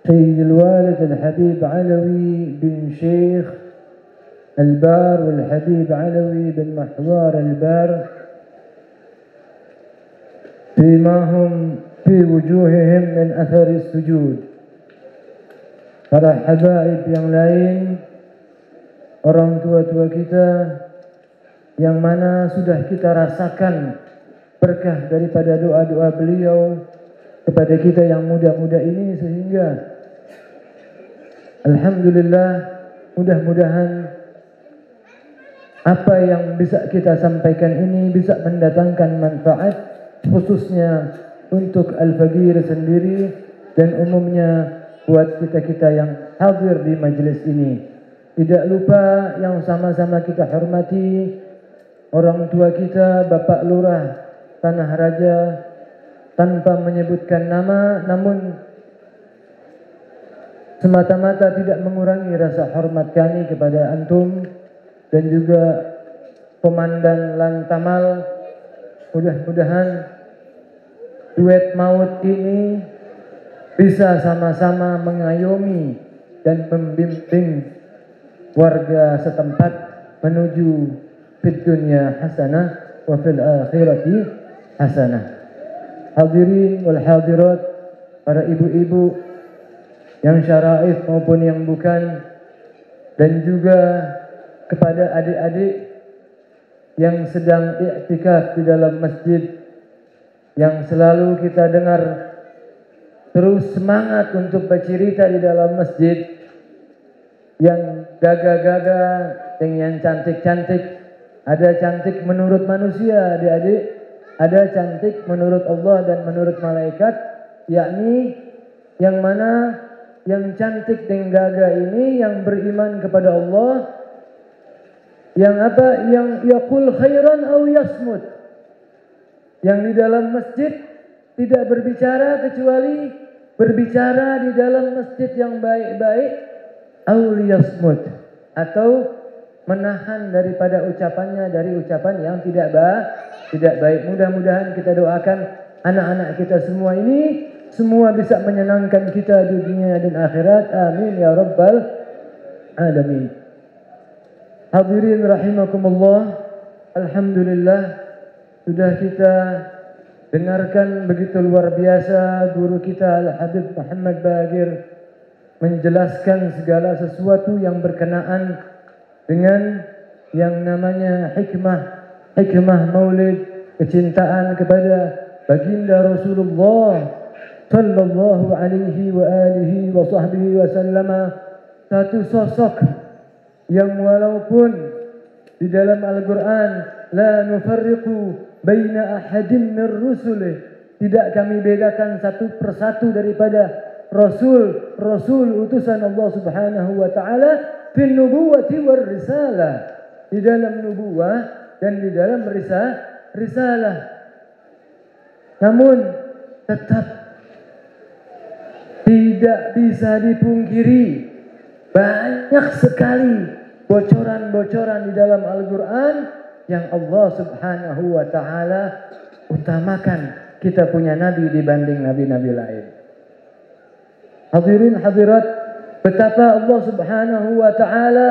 Sayyid al-Walid al-Habib Alawi bin Syekh al-Bar, wal Habib Alawi bin Mahwar al-Bar, fima hum fi wujuhihim min athari sujud. Para habaib yang lain, orang tua-tua kita yang mana sudah kita rasakan berkah daripada doa-doa beliau kepada kita yang muda-muda ini, sehingga alhamdulillah, mudah-mudahan apa yang bisa kita sampaikan ini bisa mendatangkan manfaat, khususnya untuk Al-Faqir sendiri dan umumnya buat kita-kita yang hadir di majelis ini. Tidak lupa yang sama-sama kita hormati orang tua kita, Bapak Lurah Tanah Raja, tanpa menyebutkan nama, namun semata-mata tidak mengurangi rasa hormat kami kepada antum dan juga Komandan Lantamal. Mudah-mudahan duet maut ini bisa sama-sama mengayomi dan membimbing warga setempat menuju fid dunya hasanah wa fil akhirati hasanah. Hadirin wal hadirat, para ibu-ibu yang syara'if maupun yang bukan, dan juga kepada adik-adik yang sedang i'tikaf di dalam masjid, yang selalu kita dengar terus semangat untuk bercerita di dalam masjid. yang gagah-gagah, yang cantik-cantik. Ada cantik menurut manusia, adik-adik. Ada cantik menurut Allah dan menurut malaikat. Yakni yang mana yang cantik dan gagah ini yang beriman kepada Allah. Yang apa? Yang yaqul khairan aw yasmut. Yang di dalam masjid tidak berbicara kecuali berbicara di dalam masjid yang baik-baik. Aw yasmut. Atau menahan daripada ucapannya dari ucapan yang tidak baik. Mudah-mudahan kita doakan anak-anak kita semua ini semua bisa menyenangkan kita di dunia dan akhirat. Amin ya rabbal alamin. Hadirin rahimakumullah. Alhamdulillah sudah kita dengarkan begitu luar biasa guru kita Al-Habib Muhammad Bagir menjelaskan segala sesuatu yang berkenaan dengan yang namanya hikmah maulid, kecintaan kepada baginda Rasulullah sallallahu alaihi wa alihi wa sahbihi wasallam. Satu sosok yang walaupun di dalam Al-Quran la nufarriqu baina ahadin min rusulih, tidak kami bedakan satu persatu daripada rasul utusan Allah Subhanahu wa taala fin nubuwati war risalah, di dalam nubuwah dan di dalam risalah. Namun tetap tidak bisa dipungkiri banyak sekali bocoran-bocoran di dalam Al-Quran yang Allah Subhanahu wa taala utamakan kita punya nabi dibanding nabi-nabi lain. Hadirin hadirat, betapa Allah Subhanahu wa taala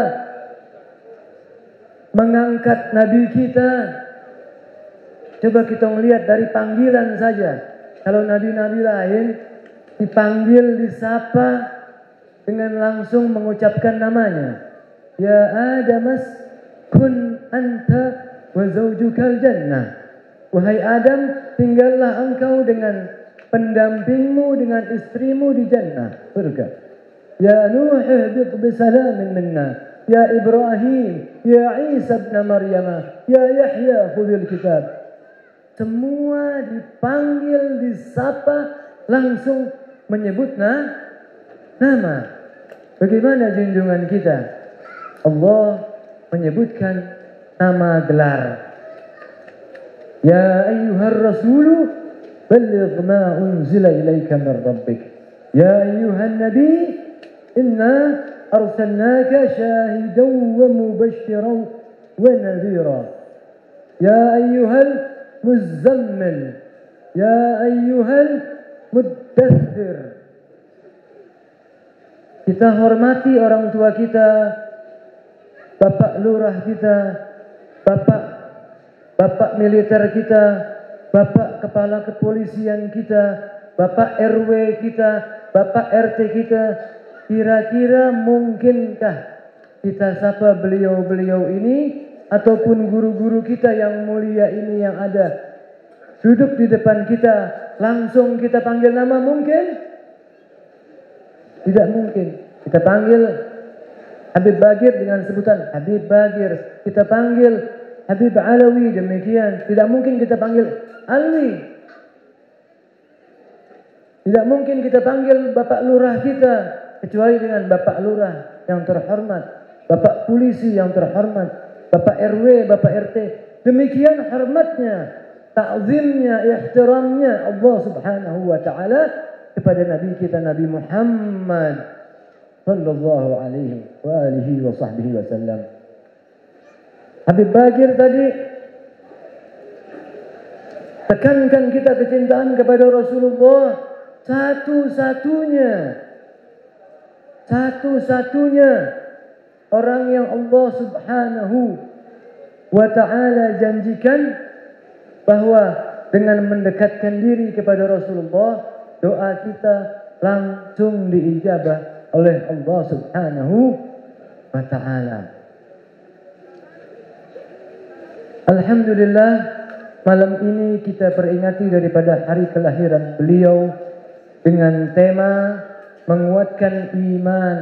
mengangkat nabi kita. Coba kita melihat dari panggilan saja. Kalau nabi-nabi lain dipanggil, disapa dengan langsung mengucapkan namanya. Ya Adamas kun anta wa zawjukal jannah. Wahai Adam, tinggallah engkau dengan pendampingmu, dengan istrimu di jannah, surga. Ya Nuh ihbit bisalamin minna. Ya Ibrahim, ya Isa ibn Maryam, ya Yahya khudhil kitab. Semua dipanggil, disapa, langsung menyebut nama. Bagaimana junjungan kita? Allah menyebutkan nama gelar. Ya ayyuhar rasulu balligh ma unzila ilaika min rabbik. Ya ayyuhan nabi inna arsalnaka syahidan wa mubasysyiran wa nadhira. Ya ayyuhal muzammil. Ya ayyuhal muddaththir. Kita hormati orang tua kita, bapak lurah kita, bapak militer kita, bapak kepala kepolisian kita, bapak RW kita, bapak RT kita. Kira-kira mungkinkah kita sapa beliau-beliau ini ataupun guru-guru kita yang mulia ini yang ada duduk di depan kita, langsung kita panggil nama? Mungkin? Tidak mungkin. Kita panggil Habib Bagir dengan sebutan Habib Bagir. Kita panggil Habib Alawi demikian. Tidak mungkin kita panggil Alwi. Tidak mungkin kita panggil Bapak Lurah kita kecuali dengan Bapak Lurah yang terhormat, Bapak Polisi yang terhormat, Bapak RW, Bapak RT. Demikian hormatnya, ta'zimnya, ihtiramnya Allah Subhanahu wa taala kepada Nabi kita Nabi Muhammad sallallahu alaihi wa alihi wa sahbihi wasallam. Habib Bagir tadi tekankan kita kecintaan kepada Rasulullah satu-satunya orang yang Allah Subhanahu wa taala janjikan bahwa dengan mendekatkan diri kepada Rasulullah, doa kita langsung diijabah oleh Allah Subhanahu wa taala. Alhamdulillah, malam ini kita peringati daripada hari kelahiran beliau dengan tema menguatkan iman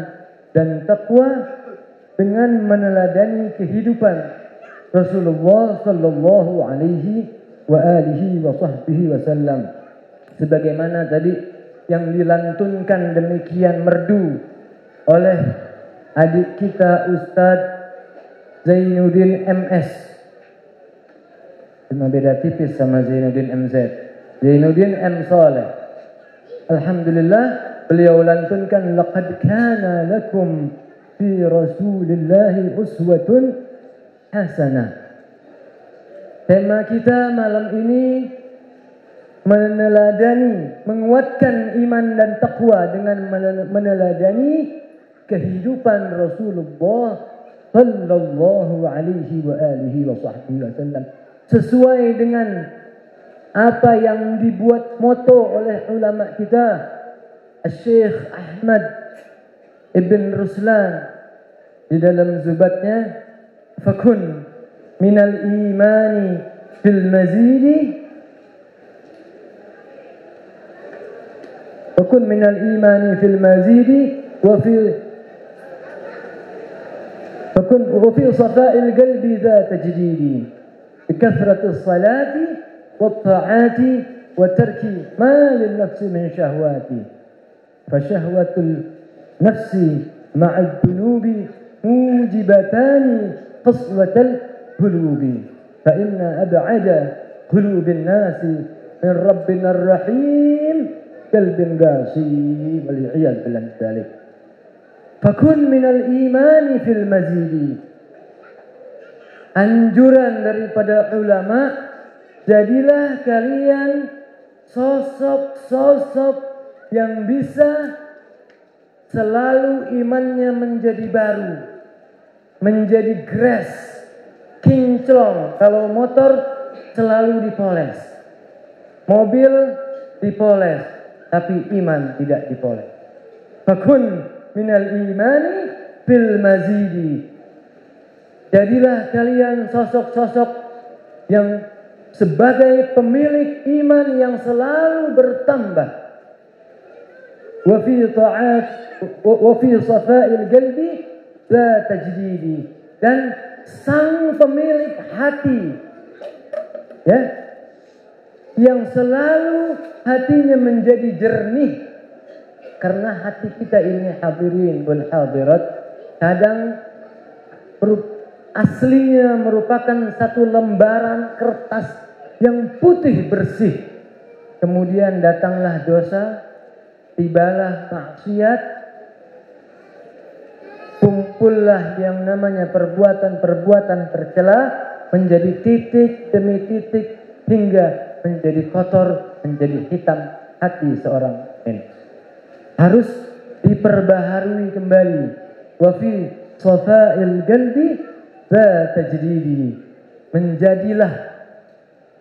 dan takwa dengan meneladani kehidupan Rasulullah sallallahu alaihi wa alihi wa sahbihi wasallam. Sebagaimana tadi yang dilantunkan demikian merdu oleh adik kita Ustadz Zainuddin MS. Cuma beda tipis sama Zainuddin MZ. Zainuddin M Saleh. Alhamdulillah beliau lantunkan laqad kana lakum fi Rasulillahi uswatun hasanah. Tema kita malam ini meneladani, menguatkan iman dan takwa dengan meneladani kehidupan Rasulullah sallallahu alaihi wa alihi wa sahbihi wasallam, sesuai dengan apa yang dibuat moto oleh ulama kita Syekh Ahmad Ibn Ruslan di dalam zubatnya, fakun minal imani fil mazidi fakun minal imani fil mazidi wa fi safa'il qalbi dha tajdidi bi kathrati salati wat ta'ati wa tarki ma lin nafsi min shahwati fa shahwatul nafsi ma'a dhunubi mujibatani qaswatal qulubi fa inna ab'ada qulubin nasi min rabbina ar-rahim qalbin qasi wal iyad billah dzalik. Fakun minal imani fil mazidi. Anjuran daripada ulama, jadilah kalian sosok-sosok yang bisa selalu imannya menjadi baru, menjadi grass, kinclong. Kalau motor selalu dipoles, mobil dipoles, tapi iman tidak dipoles. Fakun minal imani fil mazidi. Jadilah kalian sosok-sosok yang sebagai pemilik iman yang selalu bertambah. Wa fi ta'at wa fi safa'il qalbi la tajdidi. Dan sang pemilik hati, ya, yang selalu hatinya menjadi jernih. Karena hati kita ini hadirin wal hadirat kadang aslinya merupakan satu lembaran kertas yang putih bersih. Kemudian datanglah dosa, tibalah maksiat, kumpullah yang namanya perbuatan-perbuatan tercela menjadi titik demi titik hingga menjadi kotor, menjadi hitam hati seorang mukmin. Harus diperbaharui kembali. Wa fi safa'il qalbi la tajdidi. Menjadilah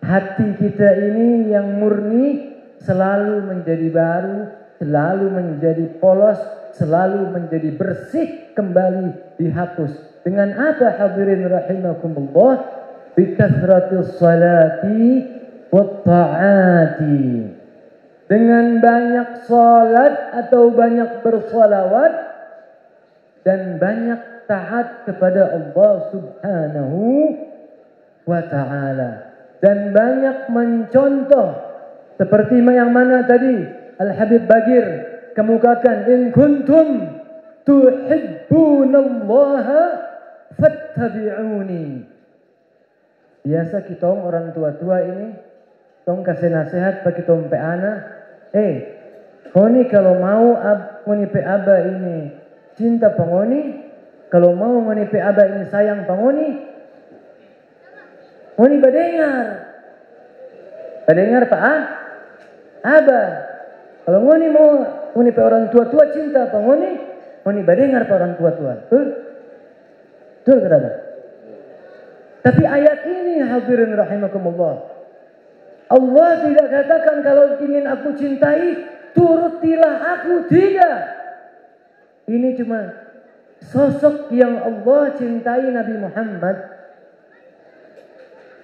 hati kita ini yang murni selalu menjadi baru, selalu menjadi polos, selalu menjadi bersih kembali, dihapus. Dengan apa hadirin rahimakumullah? Bi kathratis salati wat ta'ati. Dengan banyak salat atau banyak bersalawat dan banyak taat kepada Allah Subhanahu wa ta'ala, dan banyak mencontoh seperti yang mana tadi Al-Habib Bagir kemukakan, in kuntum tuhibbunallaha fattabi'uni. Biasa kita orang tua-tua ini tong kasih nasihat bagi tong pe anak, koni kalau mau ngoni pe aba ini cinta pangoni, kalau mau ngoni pe aba ini sayang pangoni, ngoni badengar pak aba. Kalau ngoni mau ngoni pe orang tua-tua cinta pangoni, ngoni badengar pa orang tua-tua. Betul kata. Tapi ayat ini hadirin rahimakumullah, Allah tidak katakan kalau ingin aku cintai, turutilah aku. Tidak. Ini cuma sosok yang Allah cintai Nabi Muhammad.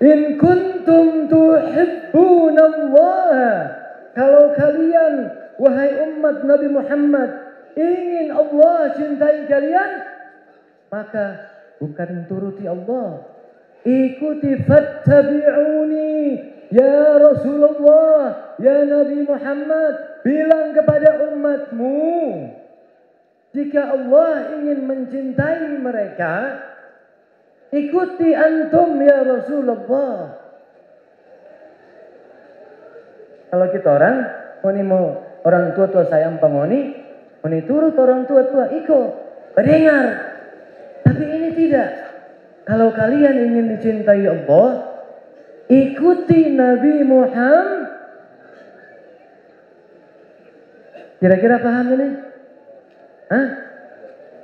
In kuntum tuhibbunallah. Kalau kalian, wahai umat Nabi Muhammad, ingin Allah cintai kalian, maka bukan turuti Allah, ikuti. Fattabi'uni ya Rasulullah, ya Nabi Muhammad, bilang kepada umatmu, jika Allah ingin mencintai mereka, ikuti antum ya Rasulullah. Kalau kita orang, mau orang tua sayang pangoni, mau turut orang tua ikut, dengar. Tapi ini tidak. Kalau kalian ingin dicintai Allah, ikuti Nabi Muhammad. Kira-kira paham ini? Hah?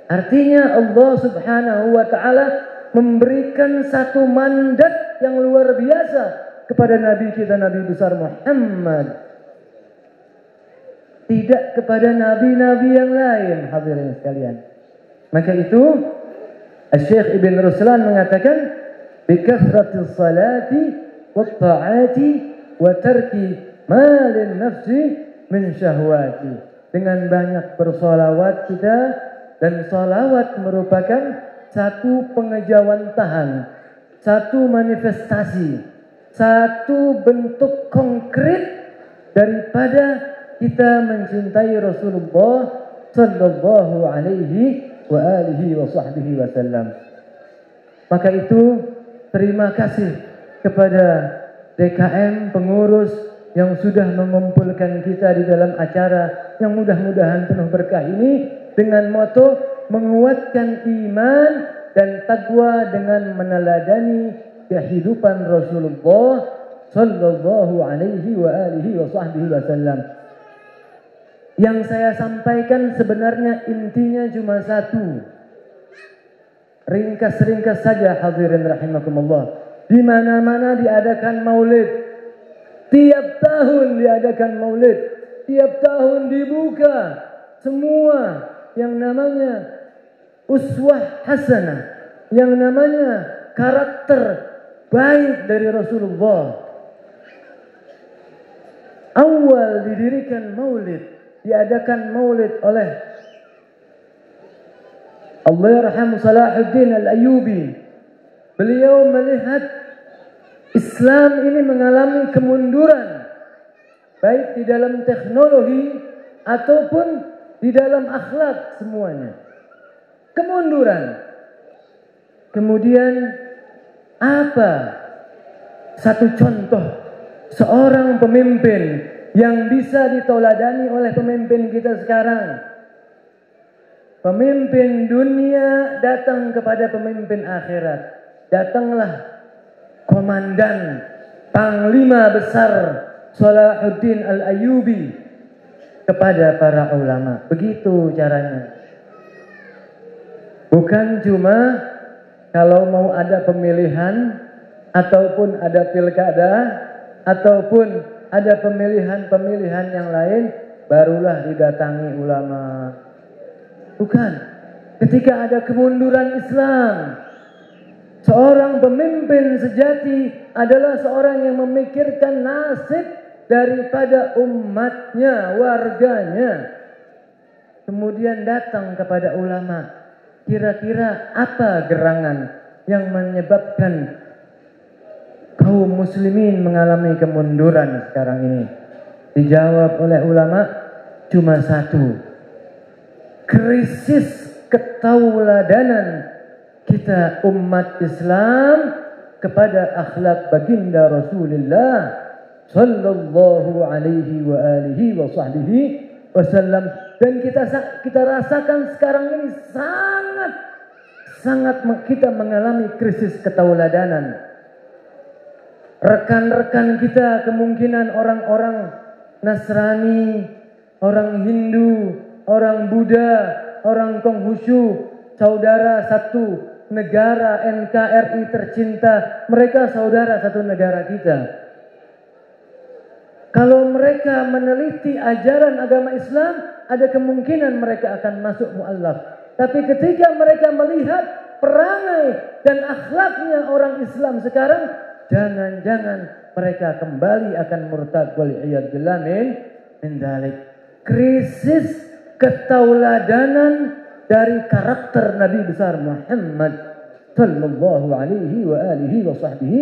Artinya Allah Subhanahu wa ta'ala memberikan satu mandat yang luar biasa kepada Nabi kita, Nabi besar Muhammad. Tidak kepada nabi-nabi yang lain, hadirin sekalian. Maka itu Syekh Ibn Ruslan mengatakan, bikasratis salati wat ta'ati wa tarki malin nafsi min syahwati. Dengan banyak bersolawat kita, dan solawat merupakan satu pengejawantahan, satu manifestasi, satu bentuk konkret daripada kita mencintai Rasulullah sallallahu alaihi wa alihi wa sahbihi wasallam. Maka itu terima kasih kepada DKM pengurus yang sudah mengumpulkan kita di dalam acara yang mudah-mudahan penuh berkah ini dengan moto menguatkan iman dan takwa dengan meneladani kehidupan Rasulullah sallallahu alaihi wa alihi wa sahbihi wasallam. Yang saya sampaikan sebenarnya intinya cuma satu. Ringkas-ringkas saja hadirin rahimakumullah. Di mana-mana diadakan maulid. Tiap tahun diadakan maulid. Tiap tahun dibuka semua yang namanya uswah hasanah, yang namanya karakter baik dari Rasulullah. Awal didirikan maulid, diadakan maulid oleh Allahyarham Salahuddin Al-Ayyubi. Beliau melihat Islam ini mengalami kemunduran baik di dalam teknologi ataupun di dalam akhlak, semuanya kemunduran. Kemudian apa satu contoh seorang pemimpin yang bisa ditauladani oleh pemimpin kita sekarang? Pemimpin dunia datang kepada pemimpin akhirat. Datanglah komandan panglima besar Salahuddin Al-Ayyubi kepada para ulama. Begitu caranya. Bukan cuma kalau mau ada pemilihan ataupun ada pilkada ataupun ada pemilihan-pemilihan yang lain barulah didatangi ulama. Bukan. Ketika ada kemunduran Islam, seorang pemimpin sejati adalah seorang yang memikirkan nasib daripada umatnya, warganya. Kemudian datang kepada ulama. Kira-kira apa gerangan yang menyebabkan kaum muslimin mengalami kemunduran sekarang ini? Dijawab oleh ulama cuma satu. Krisis ketauladanan kita umat Islam kepada akhlak baginda Rasulullah sallallahu alaihi wa alihi wa sahbihi wasallam. Dan kita rasakan sekarang ini sangat kita mengalami krisis ketauladanan. Rekan-rekan kita kemungkinan orang-orang Nasrani, orang Hindu, orang Buddha, orang Konghucu, saudara satu negara NKRI tercinta, mereka saudara satu negara kita. Kalau mereka meneliti ajaran agama Islam, ada kemungkinan mereka akan masuk mu'allaf. Tapi ketika mereka melihat perangai dan akhlaknya orang Islam sekarang, jangan-jangan mereka kembali akan murtad wal iyad billah min dzalik. Krisis ketauladanan dari karakter Nabi besar Muhammad sallallahu alaihi wa alihi wa sahbihi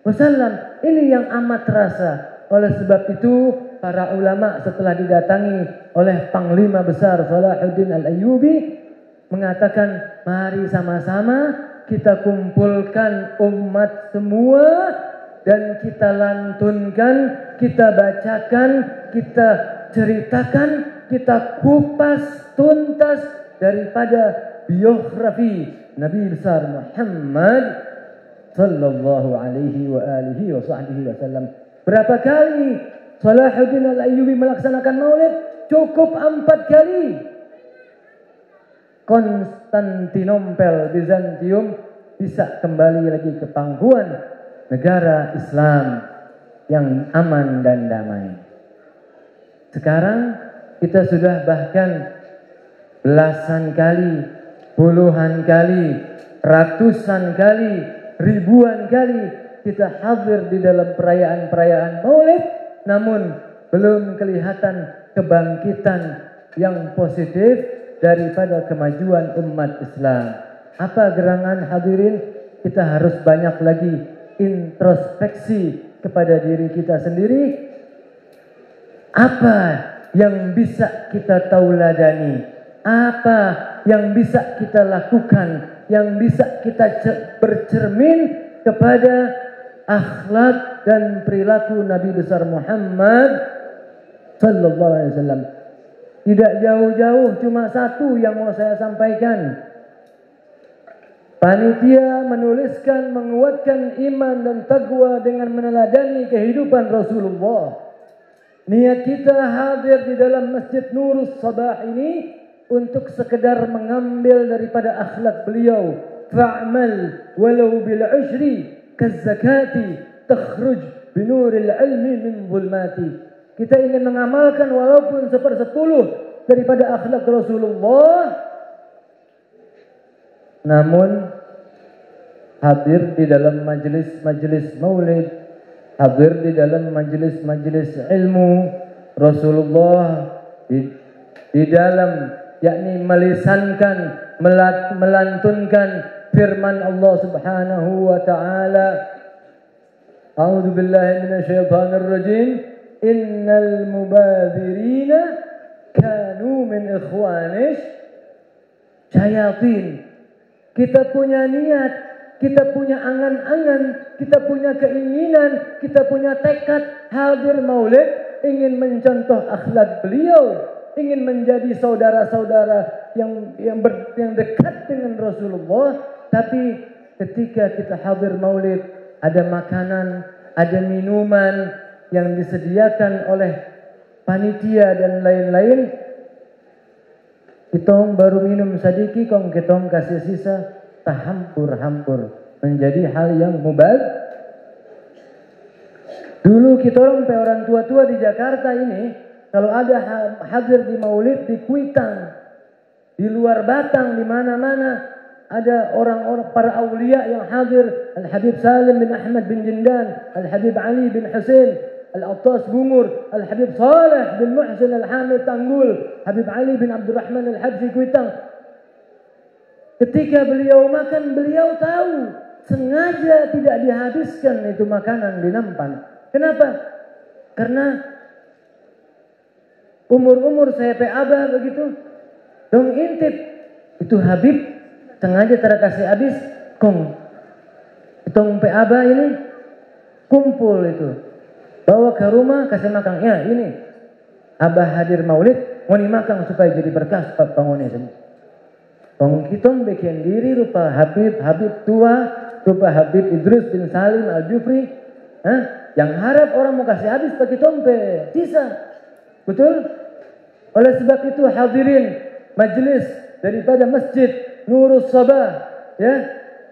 wasallam. Ini yang amat terasa. Oleh sebab itu para ulama setelah didatangi oleh Panglima Besar Salahuddin Al-Ayyubi mengatakan, mari sama-sama kita kumpulkan umat semua dan kita lantunkan, kita bacakan, kita ceritakan, kita kupas tuntas daripada biografi Nabi besar Muhammad sallallahu alaihi wa alihi wa sahbihi wasallam. Berapa kali Salahuddin Al-Ayyubi melaksanakan maulid? Cukup 4 kali. Konstantinopel, Bizantium bisa kembali lagi ke pangkuan negara Islam yang aman dan damai. Sekarang kita sudah bahkan belasan kali, puluhan kali, ratusan kali, ribuan kali kita hadir di dalam perayaan-perayaan maulid, namun belum kelihatan kebangkitan yang positif daripada kemajuan umat Islam. Apa gerangan hadirin? Kita harus banyak lagi introspeksi kepada diri kita sendiri. Apa yang bisa kita tauladani? Apa yang bisa kita lakukan? Yang bisa kita bercermin kepada akhlak dan perilaku Nabi besar Muhammad sallallahu alaihi wasallam. Tidak jauh-jauh, cuma satu yang mau saya sampaikan. Panitia menuliskan menguatkan iman dan taqwa dengan meneladani kehidupan Rasulullah. Niat kita hadir di dalam Masjid Nurus Sabah ini untuk sekedar mengambil daripada akhlak beliau. Fa'mal walau bil ushri kazakati takhruj binuril ilmi min zulmati. Kita ingin mengamalkan walaupun 1/10 daripada akhlak Rasulullah. Namun hadir di dalam majelis-majelis maulid, hadir di dalam majelis-majelis ilmu Rasulullah di dalam yakni melisankan, melantunkan firman Allah Subhanahu wa taala. A'udzu billahi minasyaitonir rajim. Innal mubadzirina kanu min ikhwanish syayatin. Kita punya niat, kita punya angan-angan, kita punya keinginan, kita punya tekad hadir maulid, ingin mencontoh akhlak beliau, ingin menjadi saudara-saudara yang dekat dengan Rasulullah. Tapi ketika kita hadir maulid, ada makanan, ada minuman yang disediakan oleh panitia dan lain-lain, kitong baru minum sedikit, kong kitong kasih sisa, tahampur-hampur, menjadi hal yang mubaz. Dulu kita orang tua-tua di Jakarta ini, kalau ada hadir di maulid di Kuitang, di luar Batang, di mana-mana ada orang-orang para aulia yang hadir. Al-Habib Salim bin Ahmad bin Jindan, Al-Habib Ali bin Hussein Al-Attas Bungur, Al-Habib Saleh bin Muhsin Al-Hamid Tanggul, Habib Ali bin Abdurrahman Al-Habsi Kuitang. Ketika beliau makan, beliau tahu sengaja tidak dihabiskan itu makanan di nampan. Kenapa? Karena umur-umur saya abah begitu, dong intip itu Habib sengaja terkasih habis, kong itong abah ini kumpul itu. Bawa ke rumah, kasih makan. Ya ini, abah hadir maulid, mau dimakan supaya jadi berkah bangunnya semua. Kong kitong bikin diri rupa Habib tua, rupa Habib Idrus bin Salim Al-Jufri. Yang harap orang mau kasih habis pakai tompe, sisa. Betul? Oleh sebab itu hadirin majelis daripada Masjid Nurus Sabah, ya,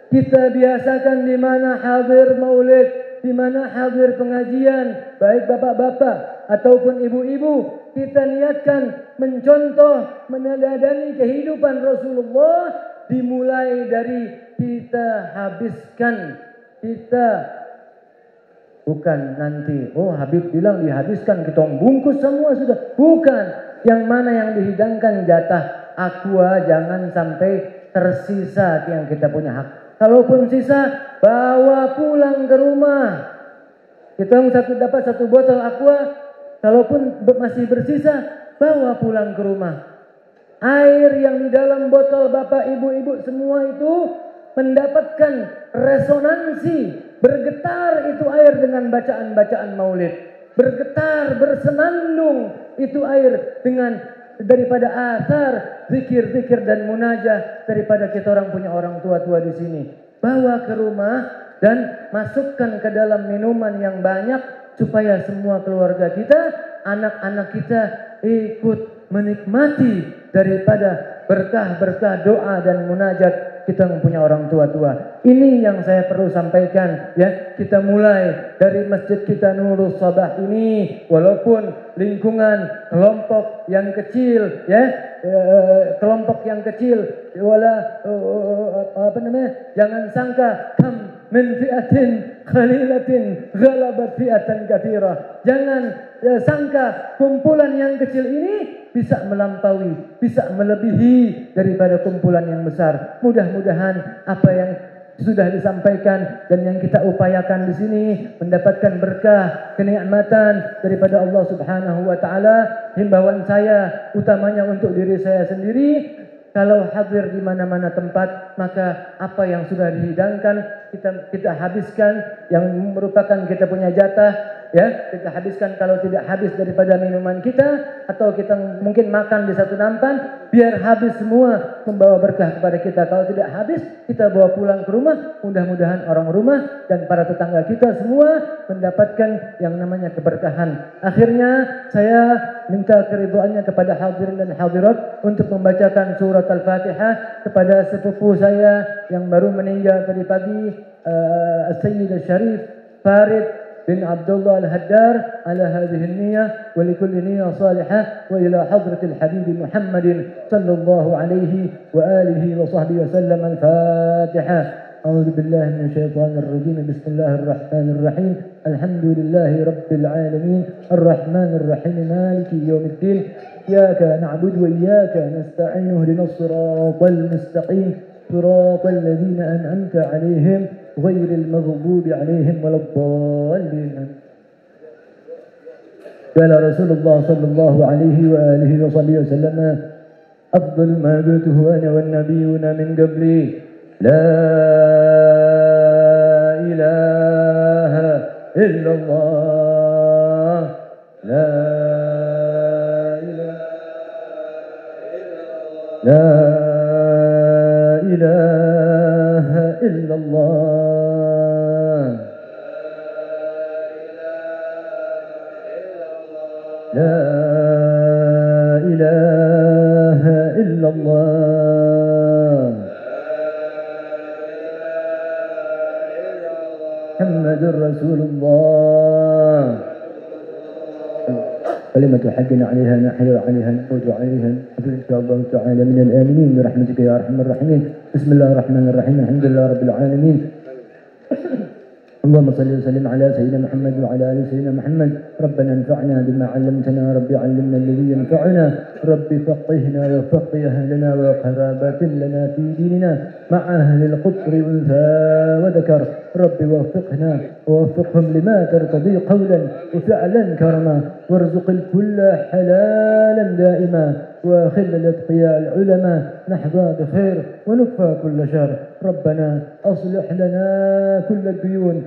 kita biasakan di mana hadir maulid, di mana hadir pengajian, baik bapak-bapak ataupun ibu-ibu, kita niatkan mencontoh, meneladani kehidupan Rasulullah, dimulai dari kita habiskan, kita bukan nanti, oh Habib bilang dihabiskan, kita bungkus semua sudah, bukan. Yang mana yang dihidangkan jatah aqua, jangan sampai tersisa yang kita punya hak. Kalaupun sisa, bawa pulang ke rumah. Kita dapat satu botol aqua, kalaupun masih bersisa, bawa pulang ke rumah. Air yang di dalam botol bapak ibu-ibu semua itu mendapatkan resonansi, bergetar itu air dengan bacaan-bacaan maulid. Bergetar, bersenandung itu air dengan daripada athar, zikir-zikir dan munajah daripada kita orang punya orang tua-tua di sini. Bawa ke rumah dan masukkan ke dalam minuman yang banyak supaya semua keluarga kita, anak-anak kita ikut menikmati daripada berkah-berkah doa dan munajat kita mempunyai orang tua-tua. Ini yang saya perlu sampaikan ya. Kita mulai dari masjid kita Nurul Sabah ini, walaupun lingkungan kelompok yang kecil ya, kelompok yang kecil, jangan sangka kam min fi'atin khalilatin ghalabat fi'atan katsira. Jangan sangka kumpulan yang kecil ini bisa melampaui, bisa melebihi daripada kumpulan yang besar. Mudah-mudahan apa yang sudah disampaikan dan yang kita upayakan di sini mendapatkan berkah, kenikmatan daripada Allah Subhanahu wa taala. Himbauan saya utamanya untuk diri saya sendiri, kalau hadir di mana-mana tempat, maka apa yang sudah dihidangkan kita habiskan, yang merupakan kita punya jatah ya, kita habiskan. Kalau tidak habis daripada minuman kita, atau kita mungkin makan di satu nampan, biar habis semua, membawa berkah kepada kita. Kalau tidak habis, kita bawa pulang ke rumah. Mudah-mudahan orang rumah dan para tetangga kita semua mendapatkan yang namanya keberkahan. Akhirnya saya minta keridhaannya kepada hadirin dan hadirat untuk membacakan surat Al-Fatihah kepada sepupu saya yang baru meninggal tadi pagi, As-Sayyid Al-Syarif Farid bin Abdullah Al-Haddar, ala hadhihi an-niyyah wa li kulli niyyah salihah wa ila hadratil habib Muhammadin sallallahu alaihi wa alihi wa sahbihi wa sallam. Al-Fatihah. أعوذ بالله من الشيطان الرجيم. بسم الله الرحمن الرحيم. الحمد لله رب العالمين الرحمن الرحيم مالك يوم الدين إياك نعبد وإياك نستعين اهدنا الصراط المستقيم صراط الذين أنعمت عليهم غير المغضوب عليهم ولا الضالين. قال رسول الله صلى الله عليه وآله وصحبه وسلم أفضل ما قلته أنا والنبيون من قبلي لا إله إلا الله لا إله إلا الله لا إله إلا الله محمد رسول الله. كلمة حق عليها نحن وعليها نموت وعليها نحفظ إن شاء الله تعالى من الآمنين برحمتك يا أرحم الراحمين. بسم الله الرحمن الرحيم. الحمد لله رب العالمين. اللهم صل وسلم على سيدنا محمد وعلى آل سيدنا محمد. ربنا انفعنا بما علمتنا، رب علمنا الذي ينفعنا، رب فقهنا وفقه أهلنا وقرابات لنا في ديننا مع أهل القطر أنثى وذكر. رب وفقنا ووفقهم لما ترتضي قولا وفعلا كرما، وارزق الكل حلالا دائما، وخل الاتقياء العلماء نحظى بخير ونكفى كل شر. ربنا أصلح لنا كل الديون،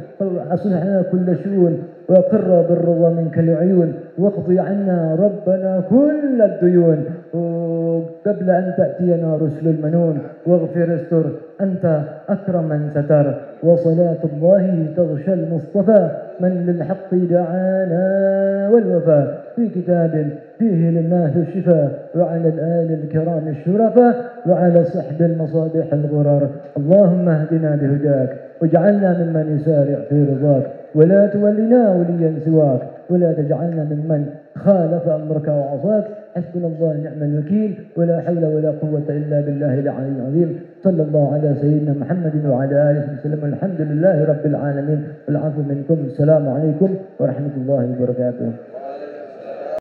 أصلح لنا كل شؤون، وقر بالرضا منك العيون، واقضي عنا ربنا كل الديون قبل أن تأتينا رسل المنون. واغفر استر أنت أكرم من ستر، وصلاة الله تغشى المصطفى من للحق دعانا والوفاء، في كتاب فيه للناس الشفاء، وعلى الآل الكرام الشرفاء، وعلى صحب المصابيح الغرر. اللهم اهدنا بهداك، واجعلنا ممن يسارع في رضاك، ولا تولنا وليا سواك، ولا تجعلنا ممن خالف أمرك وعصاك. حسبنا الله ونعم الوكيل، ولا حول ولا قوة إلا بالله العلي العظيم. صلى الله على سيدنا محمد وعلى آله وسلم. الحمد لله رب العالمين. والعفو منكم. السلام عليكم ورحمة الله وبركاته.